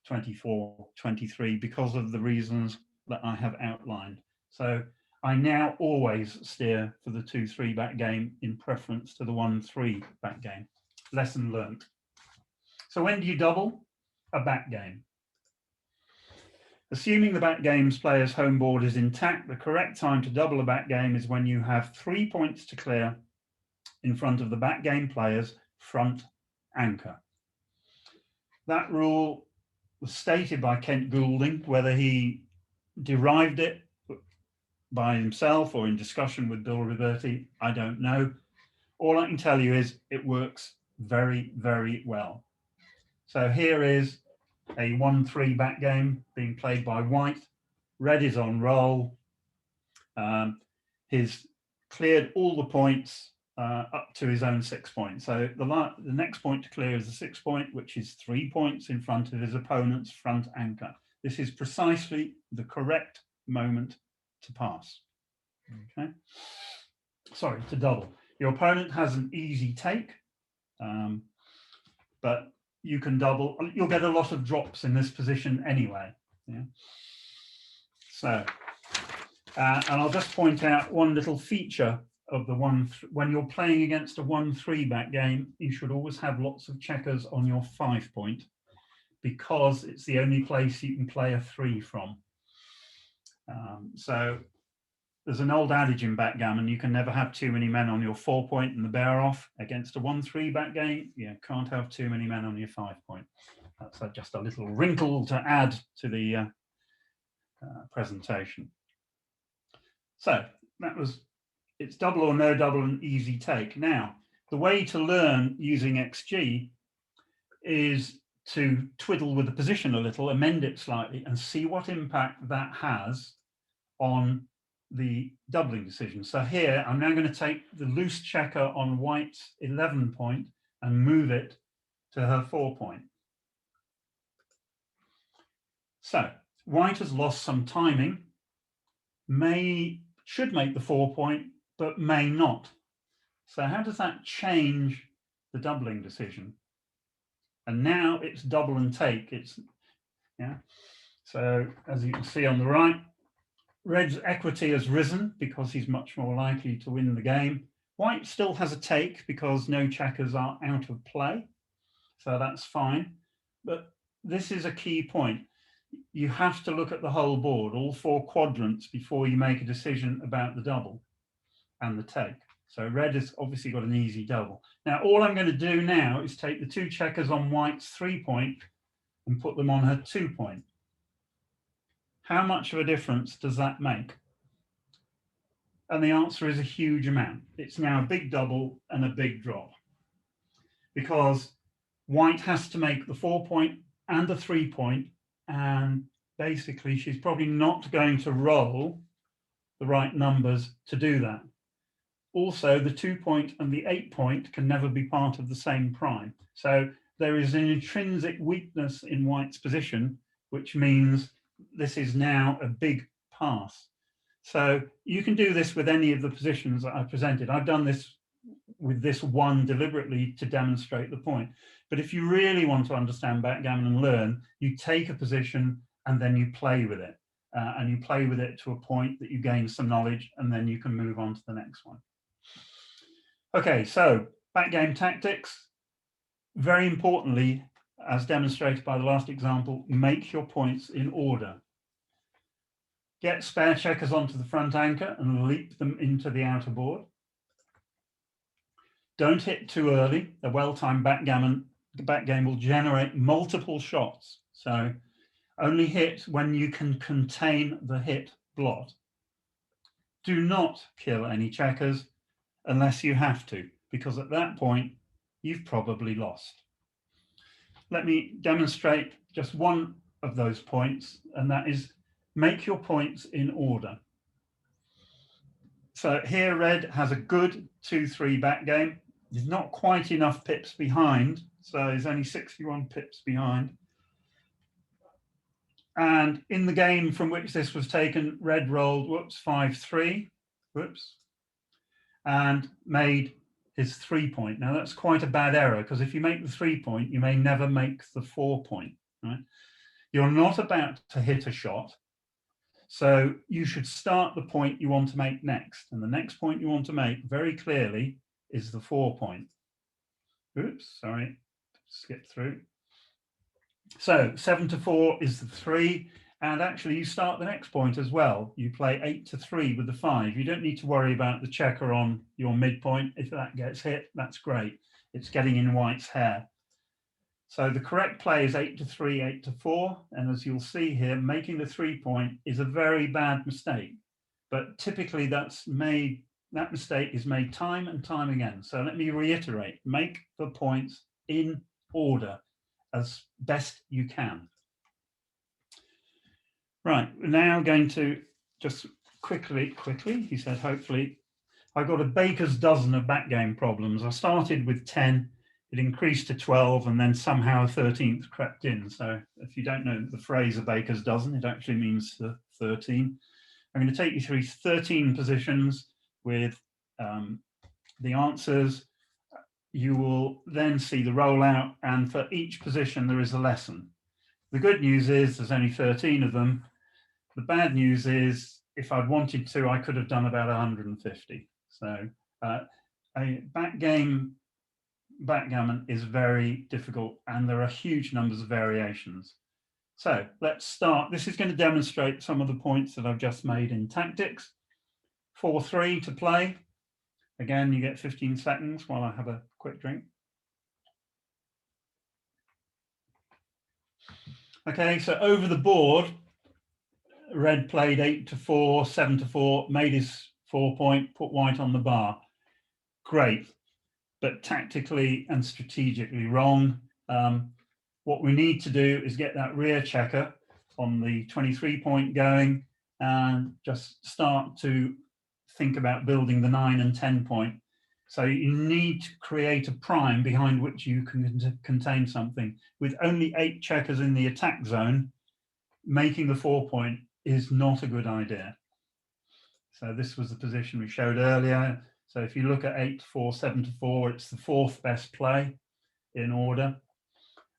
Speaker 1: 24, 23 because of the reasons that I have outlined. So I now always steer for the 2-3 back game in preference to the 1-3 back game. Lesson learnt. So when do you double? A back game. Assuming the back game's player's home board is intact, the correct time to double a back game is when you have 3 points to clear in front of the back game player's front anchor. That rule was stated by Kent Goulding. Whether he derived it by himself or in discussion with Bill Roberti, I don't know. All I can tell you is it works very, very well. So here is a 1-3 back game being played by white. Red is on roll. He's cleared all the points up to his own 6 points. So the next point to clear is the 6 point, which is 3 points in front of his opponent's front anchor. This is precisely the correct moment to pass. Okay. Sorry, to double. Your opponent has an easy take, but you can double. You'll get a lot of drops in this position anyway. Yeah. So, and I'll just point out one little feature of the when you're playing against a 1-3 back game, you should always have lots of checkers on your 5 point because it's the only place you can play a 3 from. So there's an old adage in backgammon, you can never have too many men on your 4 point and the bear off. Against a 1-3 back game, you can't have too many men on your 5 point. That's just a little wrinkle to add to the presentation. So that was, it's double or no double, an easy take. Now, the way to learn using XG is to twiddle with the position a little, amend it slightly, and see what impact that has on the doubling decision. So here, I'm now going to take the loose checker on white's 11 point and move it to her 4 point. So white has lost some timing, should make the 4 point, but may not. So how does that change the doubling decision? And now it's double and take. It's, yeah. So as you can see on the right, red's equity has risen because he's much more likely to win the game. White still has a take because no checkers are out of play. So that's fine. But this is a key point. You have to look at the whole board, all 4 quadrants, before you make a decision about the double and the take. So red has obviously got an easy double. Now, all I'm going to do now is take the 2 checkers on white's 3-point and put them on her 2-point. How much of a difference does that make? And the answer is a huge amount. It's now a big double and a big drop, because white has to make the 4-point and the 3-point, and basically she's probably not going to roll the right numbers to do that. Also, the 2-point and the 8-point can never be part of the same prime. So there is an intrinsic weakness in white's position, which means this is now a big pass. So you can do this with any of the positions that I presented. I've done this with this one deliberately to demonstrate the point. But if you really want to understand backgammon and learn, you take a position and then you play with it. And you play with it to a point that you gain some knowledge, and then you can move on to the next one. Okay, so backgame tactics. Very importantly, as demonstrated by the last example, make your points in order. Get spare checkers onto the front anchor and leap them into the outer board. Don't hit too early. A well-timed backgame will generate multiple shots. So only hit when you can contain the hit blot. Do not kill any checkers unless you have to, because at that point, you've probably lost. Let me demonstrate just one of those points, and that is make your points in order. So here red has a good 2-3 backgame. He's not quite enough pips behind, so he's only 61 pips behind. And in the game from which this was taken, red rolled, 5-3, and made his 3-point. Now that's quite a bad error, because if you make the 3-point, you may never make the 4-point, right? You're not about to hit a shot, so you should start the point you want to make next. And the next point you want to make very clearly is the 4-point. Oops, sorry, skip through. So 7-4 is the 3, and actually you start the next point as well. You play 8-3 with the 5. You don't need to worry about the checker on your midpoint. If that gets hit, that's great. It's getting in white's hair. So the correct play is 8-3, 8-4, and as you'll see here, making the 3-point is a very bad mistake. But typically that mistake is made time and time again. So let me reiterate: make the points in order as best you can. Right, we're now going to just quickly, he said, hopefully, I've got a baker's dozen of backgame problems. I started with 10, it increased to 12, and then somehow a 13th crept in. So if you don't know the phrase a baker's dozen, it actually means 13. I'm going to take you through 13 positions with the answers. You will then see the rollout, and for each position there is a lesson. The good news is there's only 13 of them. The bad news is if I'd wanted to, I could have done about 150. So a backgammon is very difficult, and there are huge numbers of variations. So let's start. This is going to demonstrate some of the points that I've just made in tactics. 4-3 to play. Again, you get 15 seconds while I have a quick drink. Okay, so over the board, red played 8-4, 7-4, made his 4-point, put white on the bar. Great, but tactically and strategically wrong. What we need to do is get that rear checker on the 23-point going and just start to think about building the 9 and 10-point. So you need to create a prime behind which you can contain something. With only 8 checkers in the attack zone, making the 4-point is not a good idea. So this was the position we showed earlier. So if you look at 8-4, 7-4, it's the 4th best play in order,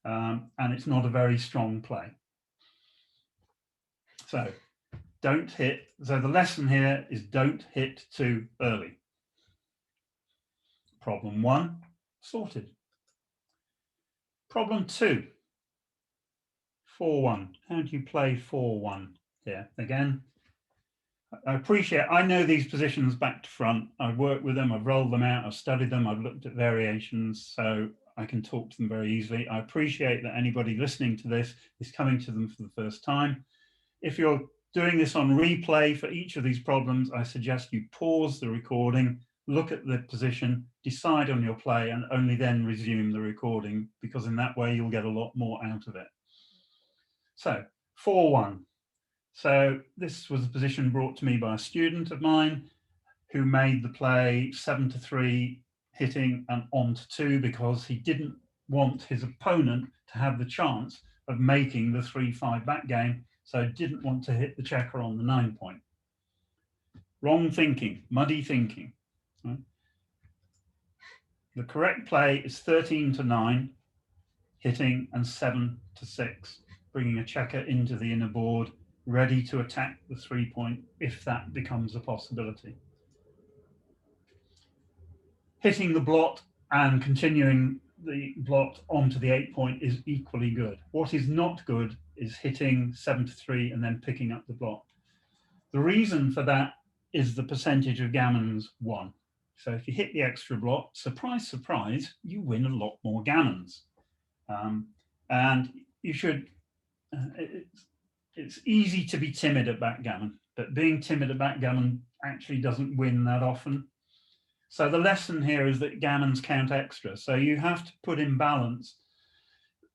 Speaker 1: and it's not a very strong play. So don't hit. So the lesson here is don't hit too early. Problem 1, sorted. Problem 2, 4-1. How do you play 4-1 here? Again, I know these positions back to front. I've worked with them, I've rolled them out, I've studied them, I've looked at variations, so I can talk to them very easily. I appreciate that anybody listening to this is coming to them for the first time. If you're doing this on replay for each of these problems, I suggest you pause the recording, look at the position, decide on your play, and only then resume the recording, because in that way you'll get a lot more out of it. So 4-1. So this was a position brought to me by a student of mine who made the play 7-3, hitting and on to 2, because he didn't want his opponent to have the chance of making the 3-5 back game, so didn't want to hit the checker on the 9 point. Wrong thinking, muddy thinking. Right? The correct play is 13-9, hitting, and 7-6, bringing a checker into the inner board, ready to attack the 3 point if that becomes a possibility. Hitting the blot and continuing the blot onto the 8 point is equally good. What is not good is hitting 7-3 and then picking up the blot. The reason for that is the percentage of gammons won. So if you hit the extra blot, surprise, surprise, you win a lot more gammons. And you should, it's easy to be timid at backgammon, but being timid at backgammon actually doesn't win that often. So the lesson here is that gammons count extra. So you have to put in balance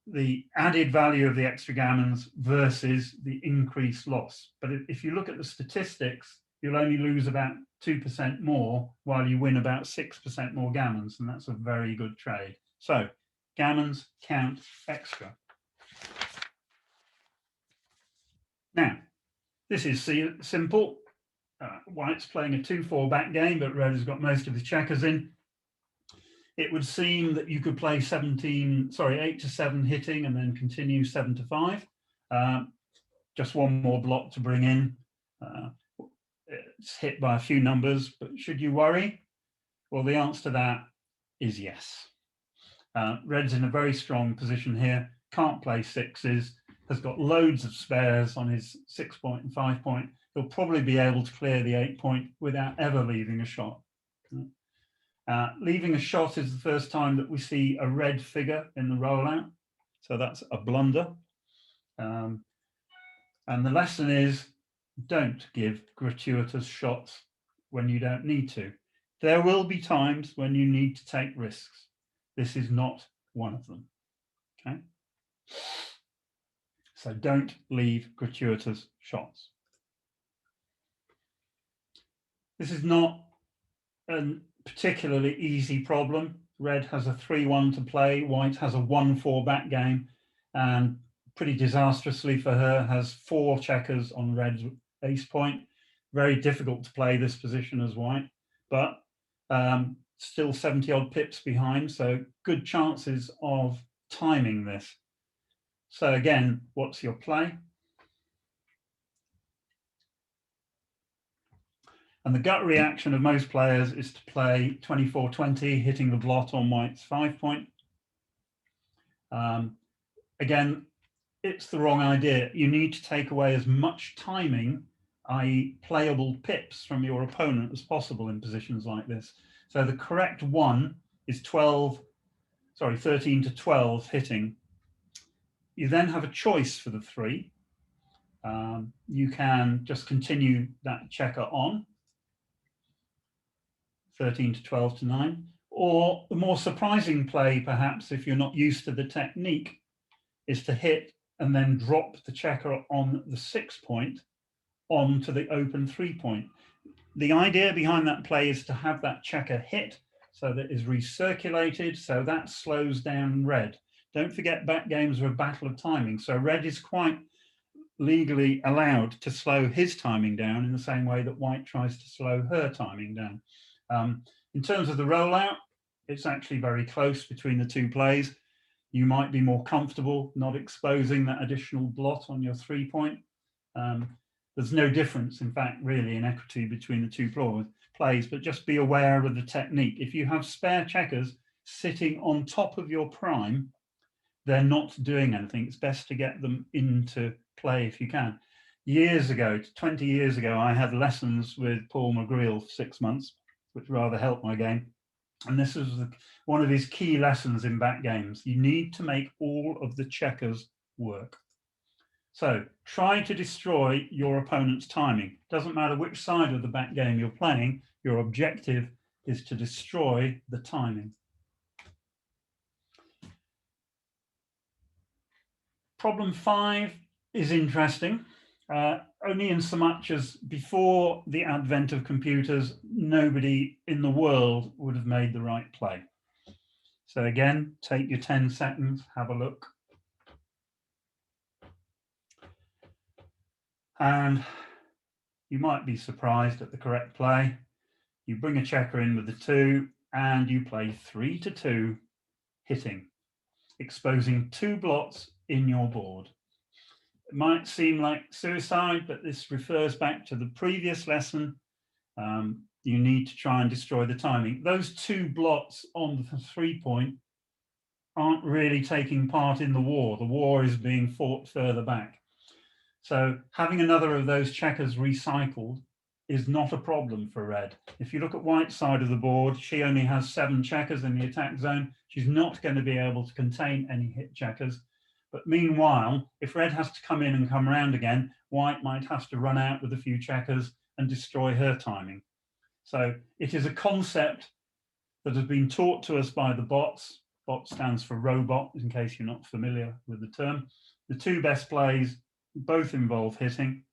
Speaker 1: the added value of the extra gammons versus the increased loss. But if you look at the statistics, you'll only lose about 2% more while you win about 6% more gammons, and that's a very good trade. So gammons count extra. Now, this is simple. White's playing a 2-4 back game, but red has got most of his checkers in. It would seem that you could play 8-7 hitting and then continue 7-5. Just one more block to bring in. It's hit by a few numbers, but should you worry? Well, the answer to that is yes. Red's in a very strong position here, can't play 6s, has got loads of spares on his 6 point and 5 point. He'll probably be able to clear the 8 point without ever leaving a shot. Leaving a shot is the first time that we see a red figure in the rollout. So that's a blunder. And the lesson is, don't give gratuitous shots when you don't need to. There will be times when you need to take risks. This is not one of them. Okay? So don't leave gratuitous shots. This is not a particularly easy problem. Red has a 3-1 to play. White has a 1-4 back game, and pretty disastrously for her has 4 checkers on red's ace point. Very difficult to play this position as white, but still 70 odd pips behind, so good chances of timing this. So again, what's your play? And the gut reaction of most players is to play 24-20, hitting the blot on white's 5 point. Again, it's the wrong idea. You need to take away as much timing, i.e. playable pips from your opponent as possible in positions like this. So the correct one is 13-12 hitting. You then have a choice for the 3. You can just continue that checker on, 13-12-9, or the more surprising play, perhaps, if you're not used to the technique, is to hit and then drop the checker on the 6 point onto the open 3 point. The idea behind that play is to have that checker hit so that is recirculated, so that slows down red. Don't forget, back games are a battle of timing, so red is quite legally allowed to slow his timing down in the same way that white tries to slow her timing down. In terms of the rollout, it's actually very close between the 2 plays. You might be more comfortable not exposing that additional blot on your 3 point. There's no difference, in fact, really in equity between the two plays, but just be aware of the technique. If you have spare checkers sitting on top of your prime, they're not doing anything. It's best to get them into play if you can. Years ago, 20 years ago, I had lessons with Paul McGreal for 6 months, which rather helped my game. And this was one of his key lessons in back games. You need to make all of the checkers work. So try to destroy your opponent's timing. Doesn't matter which side of the back game you're playing, your objective is to destroy the timing. Problem 5 is interesting, only in so much as before the advent of computers, nobody in the world would have made the right play. So again, take your 10 seconds, have a look. And you might be surprised at the correct play. You bring a checker in with the 2 and you play 3 to 2 hitting, exposing 2 blots in your board. It might seem like suicide, but this refers back to the previous lesson. You need to try and destroy the timing. Those 2 blots on the 3-point aren't really taking part in the war. The war is being fought further back. So having another of those checkers recycled is not a problem for red. If you look at white's side of the board, she only has 7 checkers in the attack zone. She's not going to be able to contain any hit checkers. But meanwhile, if red has to come in and come around again, white might have to run out with a few checkers and destroy her timing. So it is a concept that has been taught to us by the bots. Bot stands for robot, in case you're not familiar with the term. The 2 best plays both involve hitting.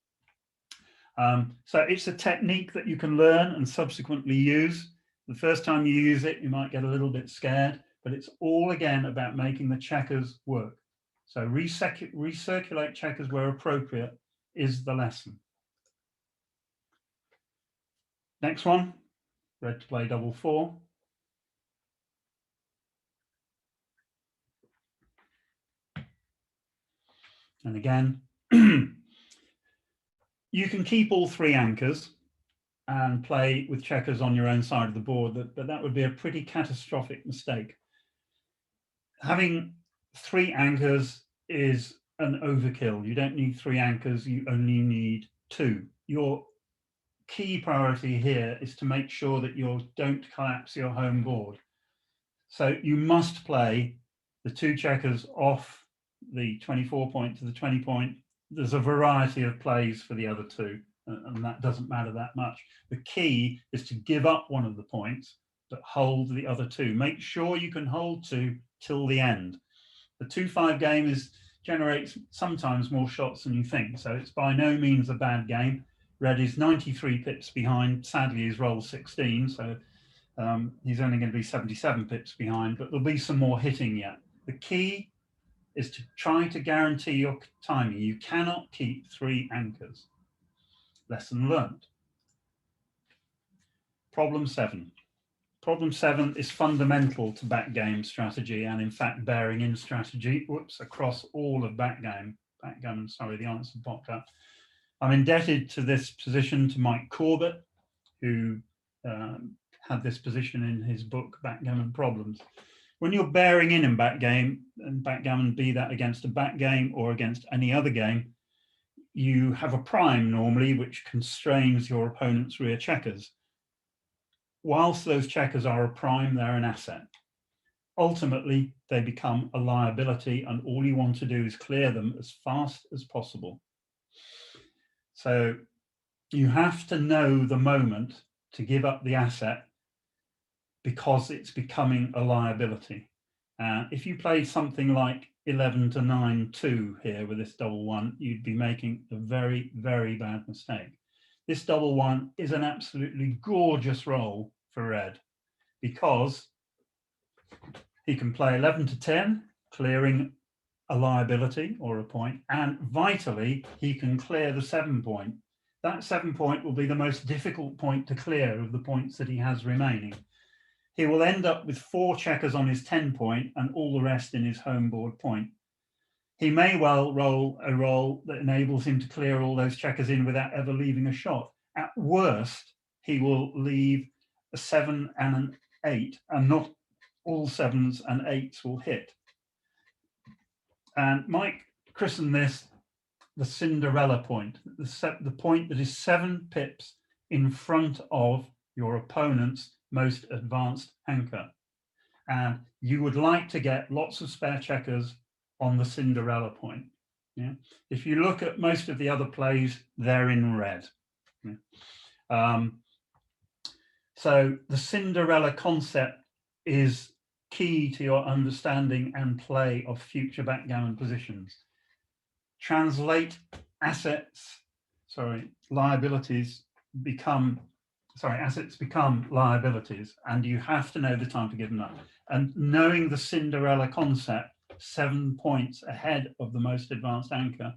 Speaker 1: So it's a technique that you can learn and subsequently use. The first time you use it, you might get a little bit scared, but it's all again about making the checkers work. So recirculate checkers where appropriate is the lesson. Next one, red to play double 4. And again, you can keep all 3 anchors and play with checkers on your own side of the board, but that would be a pretty catastrophic mistake. Having 3 anchors is an overkill. You don't need 3 anchors, you only need 2. Your key priority here is to make sure that you don't collapse your home board. So you must play the 2 checkers off the 24-point to the 20-point. There's a variety of plays for the other 2, and that doesn't matter that much. The key is to give up one of the points, but hold the other 2. Make sure you can hold 2 till the end. The 2-5 game generates sometimes more shots than you think, so it's by no means a bad game. Red is 93 pips behind. Sadly, he's rolled 16, so he's only going to be 77 pips behind, but there'll be some more hitting yet. The key is to try to guarantee your timing. You cannot keep 3 anchors. Lesson learned. Problem 7. Problem 7 is fundamental to backgammon strategy and, in fact, bearing in strategy. Across all of backgammon. Sorry, the answer popped up. I'm indebted to this position to Mike Corbett, who had this position in his book, Backgammon Problems. When you're bearing in backgammon, be that against a back game or against any other game, you have a prime normally, which constrains your opponent's rear checkers. Whilst those checkers are a prime, they're an asset. Ultimately, they become a liability, and all you want to do is clear them as fast as possible. So you have to know the moment to give up the asset because it's becoming a liability. If you play something like 11 to 9-2 here with this double 1, you'd be making a very, very bad mistake. This double 1 is an absolutely gorgeous roll for red because he can play 11 to 10, clearing a liability or a point, and vitally, he can clear the 7-point. That 7-point will be the most difficult point to clear of the points that he has remaining. He will end up with 4 checkers on his 10-point and all the rest in his home board point. He may well roll a roll that enables him to clear all those checkers in without ever leaving a shot. At worst, he will leave a 7 and an 8, and not all 7s and 8s will hit. And Mike christened this the Cinderella point, the point that is 7 pips in front of your opponent's most advanced anchor. And you would like to get lots of spare checkers on the Cinderella point. Yeah? If you look at most of the other plays, they're in red. Yeah? So the Cinderella concept is key to your understanding and play of future backgammon positions. Liabilities become liabilities, and you have to know the time to give them up. And knowing the Cinderella concept 7 points ahead of the most advanced anchor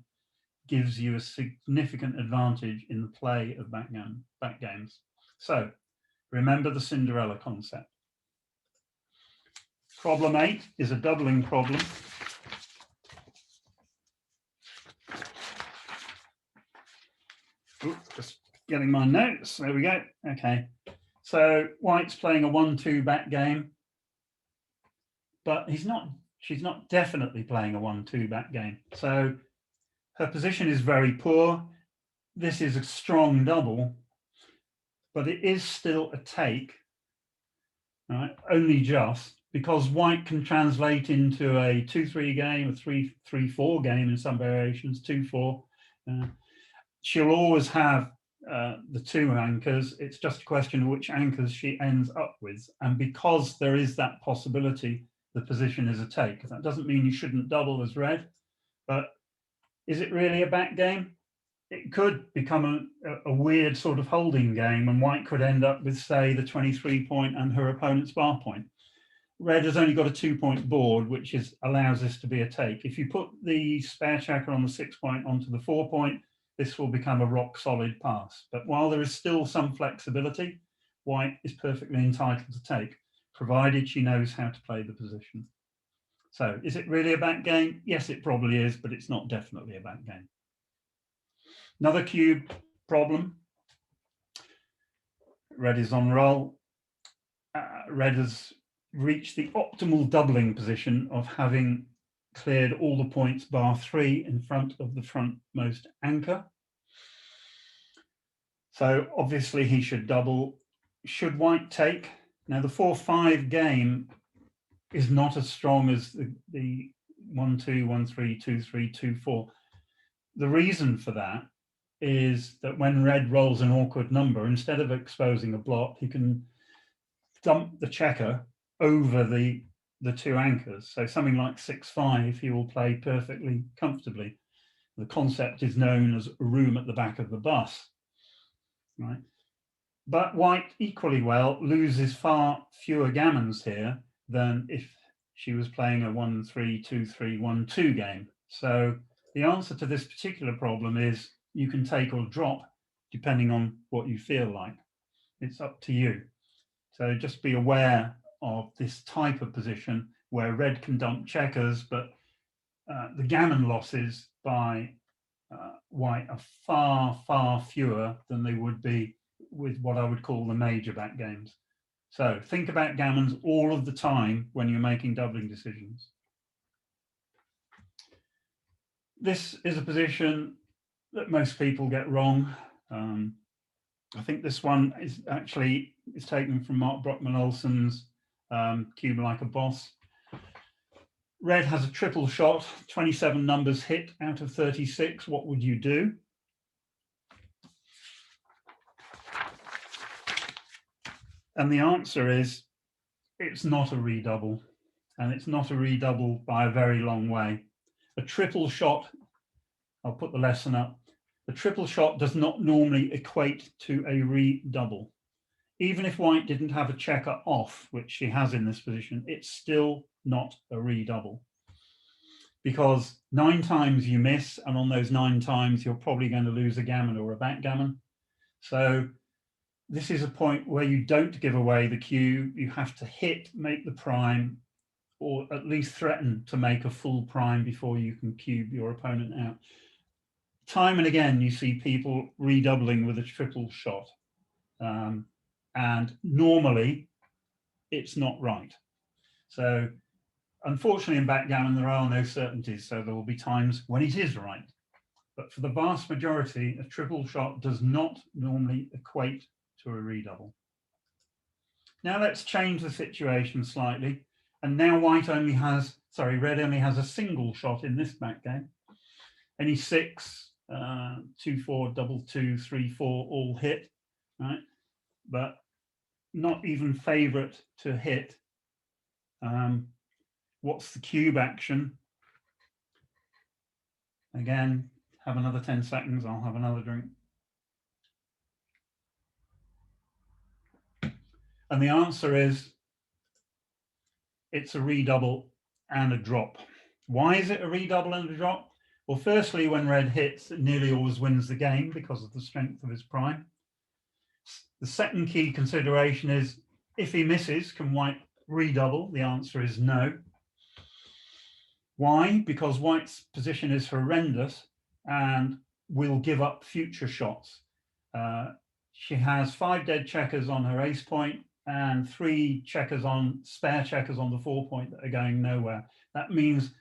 Speaker 1: gives you a significant advantage in the play of backgames. So remember the Cinderella concept. Problem 8 is a doubling problem. Oops, just getting my notes. There we go. Okay. So White's playing a 1-2 back game, but she's not definitely playing a 1-2 back game. So her position is very poor. This is a strong double, but it is still a take, right? Only just, because White can translate into a 2-3 game, a 3-3-4 game in some variations, 2-4. She'll always have the 2 anchors. It's just a question of which anchors she ends up with. And because there is that possibility, the position is a take. That doesn't mean you shouldn't double as red, but is it really a back game? It could become a weird sort of holding game, and White could end up with, say, the 23 point and her opponent's bar point. Red has only got a 2-point board, which allows this to be a take. If you put the spare checker on the 6 point onto the 4 point, this will become a rock solid pass. But while there is still some flexibility, White is perfectly entitled to take, provided she knows how to play the position. So is it really a back game? Yes, it probably is, but it's not definitely a back game. Another cube problem. Red is on roll. Red has reached the optimal doubling position of having cleared all the points bar 3 in front of the frontmost anchor. So obviously he should double. Should White take? Now the 4-5 game is not as strong as the 1-2, 1-3, 2-3, 2-4. The reason for that is that when Red rolls an awkward number, instead of exposing a block, he can dump the checker over the 2 anchors. So something like 6-5, he will play perfectly comfortably. The concept is known as a room at the back of the bus, right? But White equally well loses far fewer gammons here than if she was playing a 1-3, 2-3, 1-2 game. So the answer to this particular problem is you can take or drop depending on what you feel like. It's up to you. So just be aware of this type of position where Red can dump checkers, but the gammon losses by White are far, far fewer than they would be with what I would call the major back games. So think about gammons all of the time when you're making doubling decisions. This is a position that most people get wrong. I think this one is taken from Mark Brockman-Olsen's Cube Like a Boss. Red has a triple shot, 27 numbers hit out of 36. What would you do? And the answer is, it's not a redouble. And it's not a redouble by a very long way. A triple shot, I'll put the lesson up. The triple shot does not normally equate to a redouble. Even if White didn't have a checker off, which she has in this position, it's still not a redouble. Because 9 times you miss, and on those 9 times, you're probably going to lose a gammon or a backgammon. So this is a point where you don't give away the cue. You have to hit, make the prime, or at least threaten to make a full prime before you can cube your opponent out. Time and again, you see people redoubling with a triple shot. And normally it's not right. So unfortunately in backgammon, there are no certainties. So there will be times when it is right. But for the vast majority, a triple shot does not normally equate to a redouble. Now let's change the situation slightly. And now red only has a single shot in this back game. Any 6, 2, 4, double 2, 3, 4 all hit, right? But not even favorite to hit. What's the cube action? Again, have another 10 seconds. I'll have another drink. And the answer is it's a redouble and a drop. Why is it a redouble and a drop? Well, firstly, when red hits, it nearly always wins the game because of the strength of his prime. The second key consideration is if he misses, can white redouble? The answer is no. Why? Because white's position is horrendous and will give up future shots. She has 5 dead checkers on her ace point and 3 spare checkers on the 4 point that are going nowhere. That means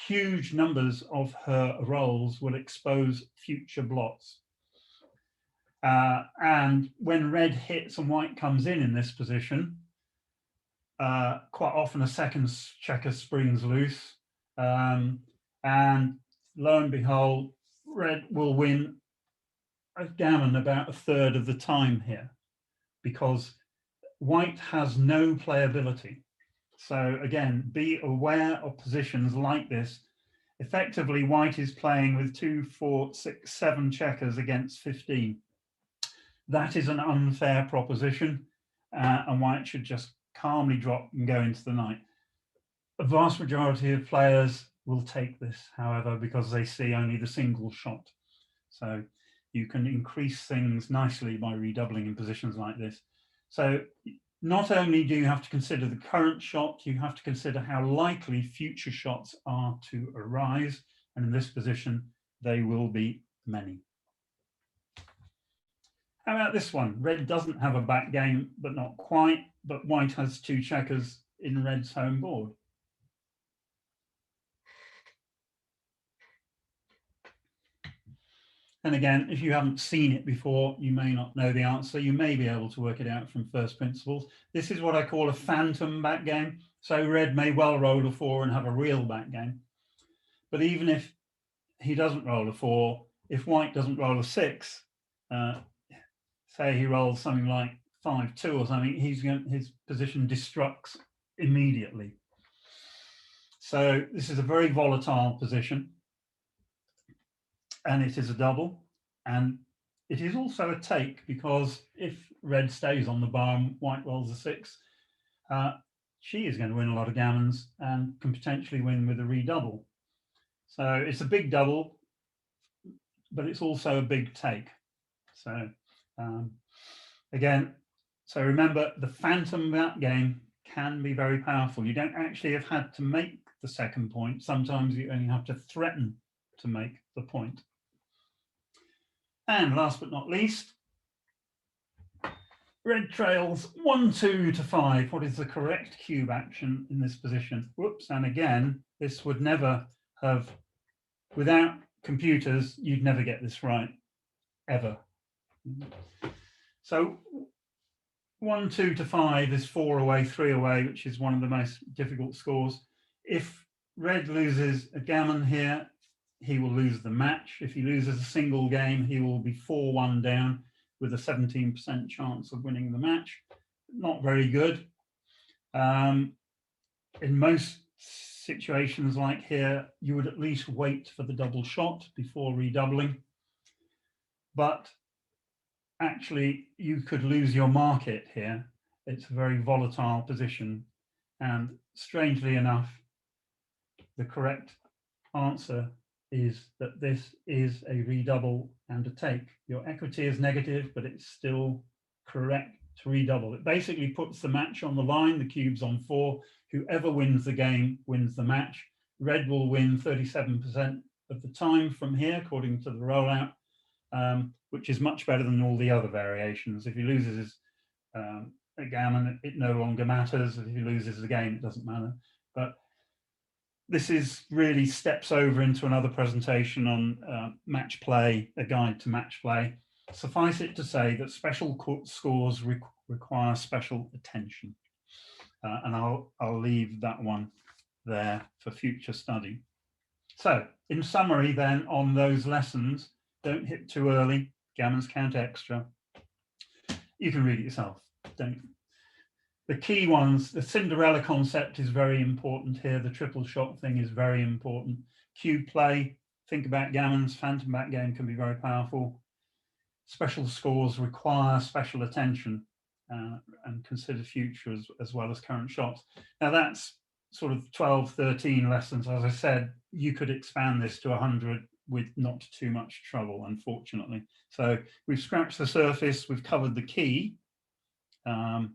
Speaker 1: huge numbers of her rolls will expose future blots. And when red hits and white comes in this position, quite often a second checker springs loose. And lo and behold, red will win a gammon about 1/3 of the time here because white has no playability. So again, be aware of positions like this. Effectively, white is playing with 2, 4, 6, 7 checkers against 15. That is an unfair proposition, and white should just calmly drop and go into the night. A vast majority of players will take this, however, because they see only the single shot. So you can increase things nicely by redoubling in positions like this. So not only do you have to consider the current shot, you have to consider how likely future shots are to arise. And in this position, they will be many. How about this one? Red doesn't have a back game, but not quite, but white has 2 checkers in red's home board. And again, if you haven't seen it before, you may not know the answer. You may be able to work it out from first principles. This is what I call a phantom back game. So red may well roll a 4 and have a real back game. But even if he doesn't roll a 4, if white doesn't roll a 6, say he rolls something like 5-2 or something, his position destructs immediately. So this is a very volatile position. And it is a double, and it is also a take because if red stays on the bar and white rolls a 6, she is going to win a lot of gammons and can potentially win with a redouble. So it's a big double, but it's also a big take. So again, so remember the phantom back game can be very powerful. You don't actually have had to make the second point. Sometimes you only have to threaten to make the point. And last but not least, red trails 1, 2 to 5. What is the correct cube action in this position? Whoops, and again, this would never have, without computers, you'd never get this right, ever. So 1, 2 to 5 is 4 away, 3 away, which is one of the most difficult scores. If red loses a gammon here, he will lose the match. If he loses a single game, he will be 4-1 down with a 17% chance of winning the match. Not very good. In most situations like here, you would at least wait for the double shot before redoubling. But actually, you could lose your market here. It's a very volatile position. And strangely enough, the correct answer is that this is a redouble and a take. Your equity is negative, but it's still correct to redouble. It basically puts the match on the line. The cube's on 4. Whoever wins the game wins the match. Red will win 37% of the time from here, according to the rollout, which is much better than all the other variations. If he loses a gammon, it no longer matters. If he loses the game, it doesn't matter. But this is really steps over into another presentation on match play, a guide to match play. Suffice it to say that special scores require special attention. And I'll leave that one there for future study. So in summary then, on those lessons, don't hit too early, gammons count extra. You can read it yourself. Don't. The key ones, the Cinderella concept is very important here. The triple shot thing is very important. Cube play, think about gammons, phantom backgammon can be very powerful. Special scores require special attention and consider future as well as current shots. Now that's sort of 12, 13 lessons. As I said, you could expand this to 100 with not too much trouble, unfortunately. So we've scratched the surface, we've covered the key, but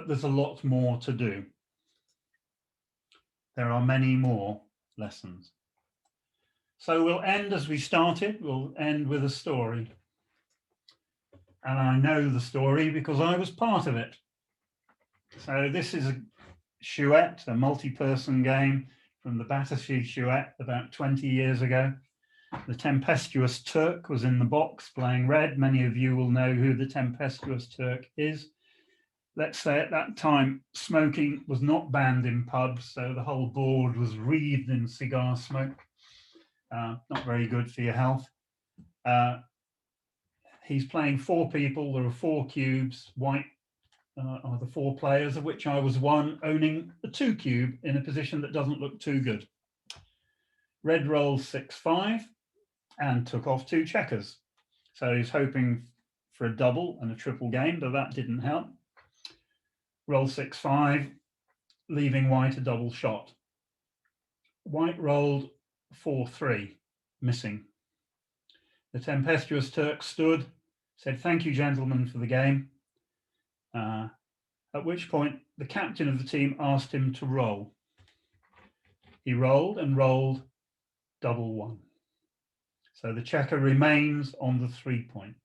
Speaker 1: there's a lot more to do. There are many more lessons. So we'll end as we started. We'll end with a story. And I know the story because I was part of it. So this is a Chouette, a multi-person game from the Battersea Chouette about 20 years ago. The Tempestuous Turk was in the box playing red. Many of you will know who the Tempestuous Turk is. Let's say at that time, smoking was not banned in pubs, so the whole board was wreathed in cigar smoke. Not very good for your health. He's playing 4 people. There are 4 cubes. White are the 4 players, of which I was one, owning a 2 cube in a position that doesn't look too good. Red rolls 6-5 and took off 2 checkers. So he's hoping for a double and a triple game, but that didn't help. Roll 6-5, leaving white a double shot. White rolled 4-3, missing. The Tempestuous Turk stood, said, "Thank you, gentlemen, for the game." At which point the captain of the team asked him to roll. He rolled and rolled double 1. So the checker remains on the 3-point.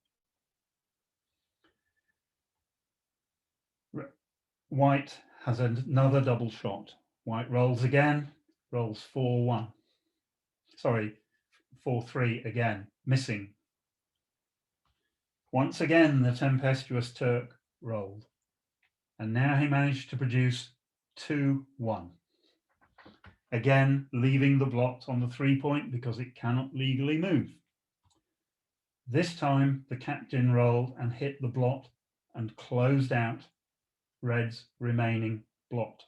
Speaker 1: White has another double shot. White rolls again, rolls 4-1. Sorry, 4-3 again, missing. Once again, the Tempestuous Turk rolled. And now he managed to produce 2-1. Again, leaving the blot on the 3-point because it cannot legally move. This time, the captain rolled and hit the blot and closed out red's remaining blot.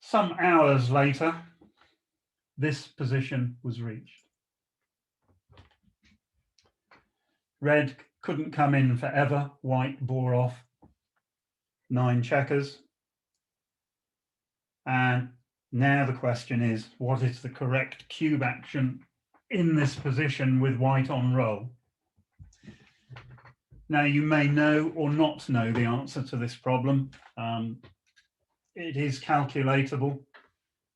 Speaker 1: Some hours later, this position was reached. Red couldn't come in forever. White bore off 9 checkers. And now the question is, what is the correct cube action in this position with white on roll? Now, you may know or not know the answer to this problem. It is calculatable.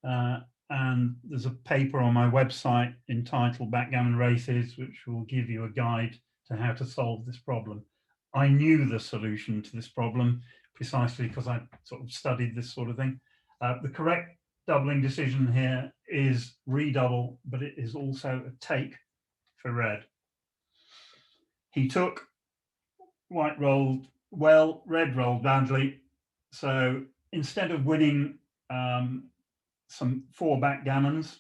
Speaker 1: And there's a paper on my website entitled Backgammon Races, which will give you a guide to how to solve this problem. I knew the solution to this problem precisely because I sort of studied this sort of thing. The correct doubling decision here is redouble, but it is also a take for red. He took, white rolled well, red rolled badly. So instead of winning some 4 backgammons,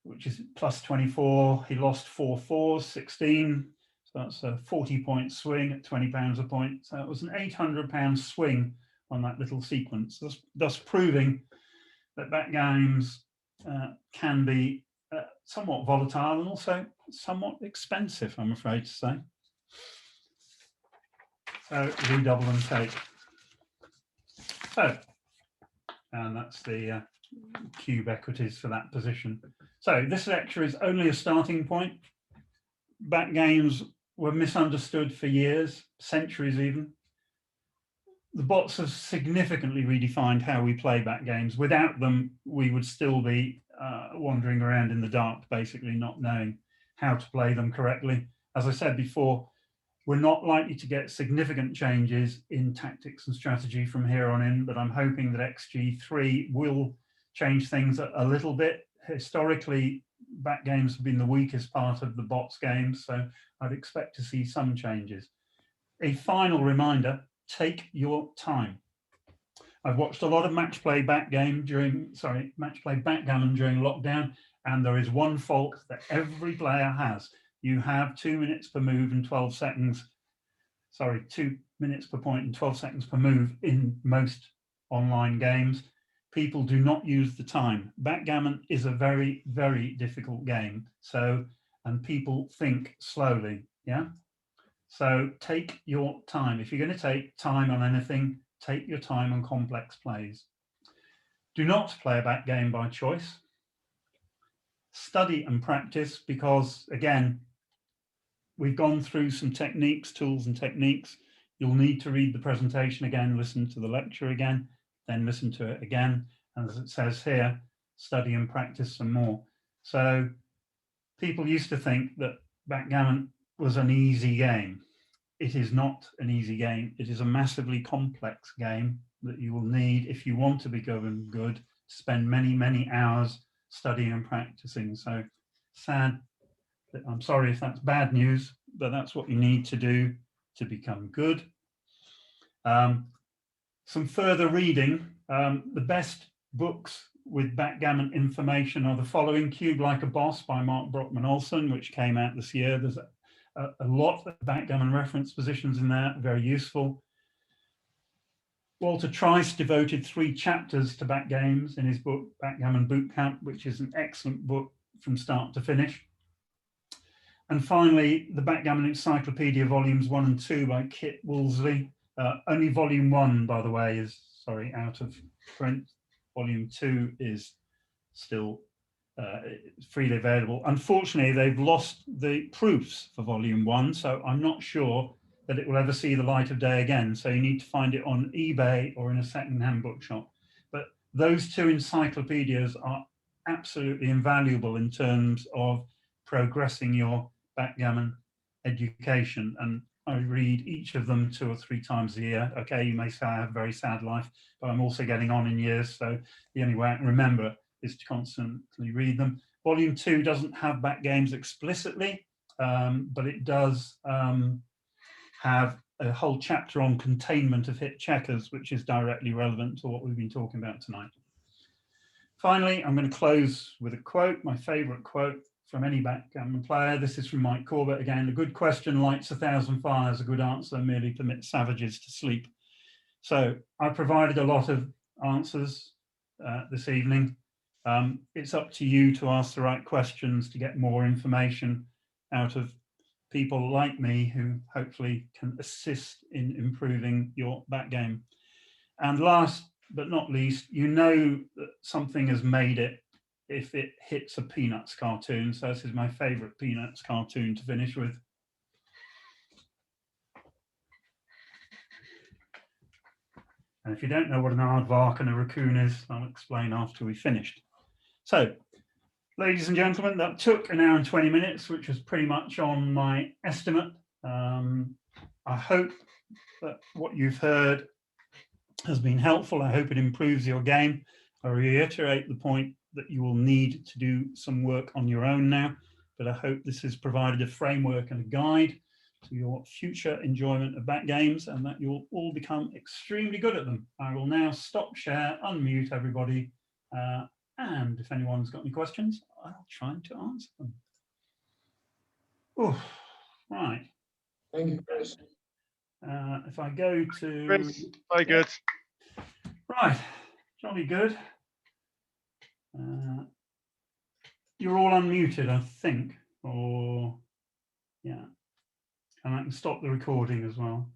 Speaker 1: which is plus 24, he lost 4 4s, 16. So that's a 40-point swing at £20 a point. So it was an £800 swing on that little sequence, thus proving that backgammons can be somewhat volatile and also somewhat expensive, I'm afraid to say. So redouble and take. So, and that's the cube equities for that position. So this lecture is only a starting point. Backgammons were misunderstood for years, centuries even. the bots have significantly redefined how we play back games. Without them, we would still be wandering around in the dark, basically not knowing how to play them correctly. As I said before, we're not likely to get significant changes in tactics and strategy from here on in, but I'm hoping that XG3 will change things a little bit. Historically, back games have been the weakest part of the bots games, so I'd expect to see some changes. A final reminder, take your time. I've watched a lot of match play backgammon during lockdown, and there is one fault that every player has. You have 2 minutes per move and 12 seconds, 2 minutes per point and 12 seconds per move in most online games. People do not use the time. Backgammon is a very, very difficult game. And people think slowly, yeah? So take your time. If you're going to take time on anything, take your time on complex plays. Do not play a back game by choice. Study and practice, because again, we've gone through some techniques, tools and techniques. You'll need to read the presentation again, listen to the lecture again, then listen to it again. And as it says here, study and practice some more. So people used to think that backgammon was an easy game. It is not an easy game. It is a massively complex game that you will need, if you want to be good, to spend many, many hours studying and practicing. So sad, I'm sorry if that's bad news, but that's what you need to do to become good. Some further reading. The best books with backgammon information are the following: Cube Like a Boss by Mark Brockman Olson, which came out this year. There's a lot of backgammon reference positions in there, very useful. Walter Trice devoted 3 chapters to back games in his book, Backgammon Bootcamp, which is an excellent book from start to finish. And finally, the Backgammon Encyclopedia Volumes 1 and 2 by Kit Woolsey. Only Volume 1, by the way, is, out of print. Volume 2 is still freely available. Unfortunately, they've lost the proofs for Volume 1, so I'm not sure that it will ever see the light of day again. So you need to find it on eBay or in a second-hand bookshop. But those 2 encyclopedias are absolutely invaluable in terms of progressing your backgammon education. And I read each of them 2 or 3 times a year. Okay, you may say I have a very sad life, but I'm also getting on in years. So the only way I can remember is to constantly read them. Volume 2 doesn't have back games explicitly, but it does have a whole chapter on containment of hit checkers, which is directly relevant to what we've been talking about tonight. Finally, I'm going to close with a quote, my favorite quote from any backgammon player. This is from Mike Corbett again: "A good question lights 1,000 fires, a good answer merely permits savages to sleep." So I provided a lot of answers this evening. It's up to you to ask the right questions to get more information out of people like me who hopefully can assist in improving your back game. And last but not least, you know that something has made it if it hits a Peanuts cartoon. So this is my favorite Peanuts cartoon to finish with. And if you don't know what an aardvark and a raccoon is, I'll explain after we've finished. So, ladies and gentlemen, that took 1 hour and 20 minutes, which was pretty much on my estimate. I hope that what you've heard has been helpful. I hope it improves your game. I reiterate the point that you will need to do some work on your own now, but I hope this has provided a framework and a guide to your future enjoyment of back games, and that you'll all become extremely good at them. I will now stop share, unmute everybody, and if anyone's got any questions, I'll try to answer them. Oh, right.
Speaker 2: Thank you, Chris.
Speaker 1: If I go to...
Speaker 4: Chris, very good.
Speaker 1: Right, jolly good. You're all unmuted, I think, or... Yeah. And I can stop the recording as well.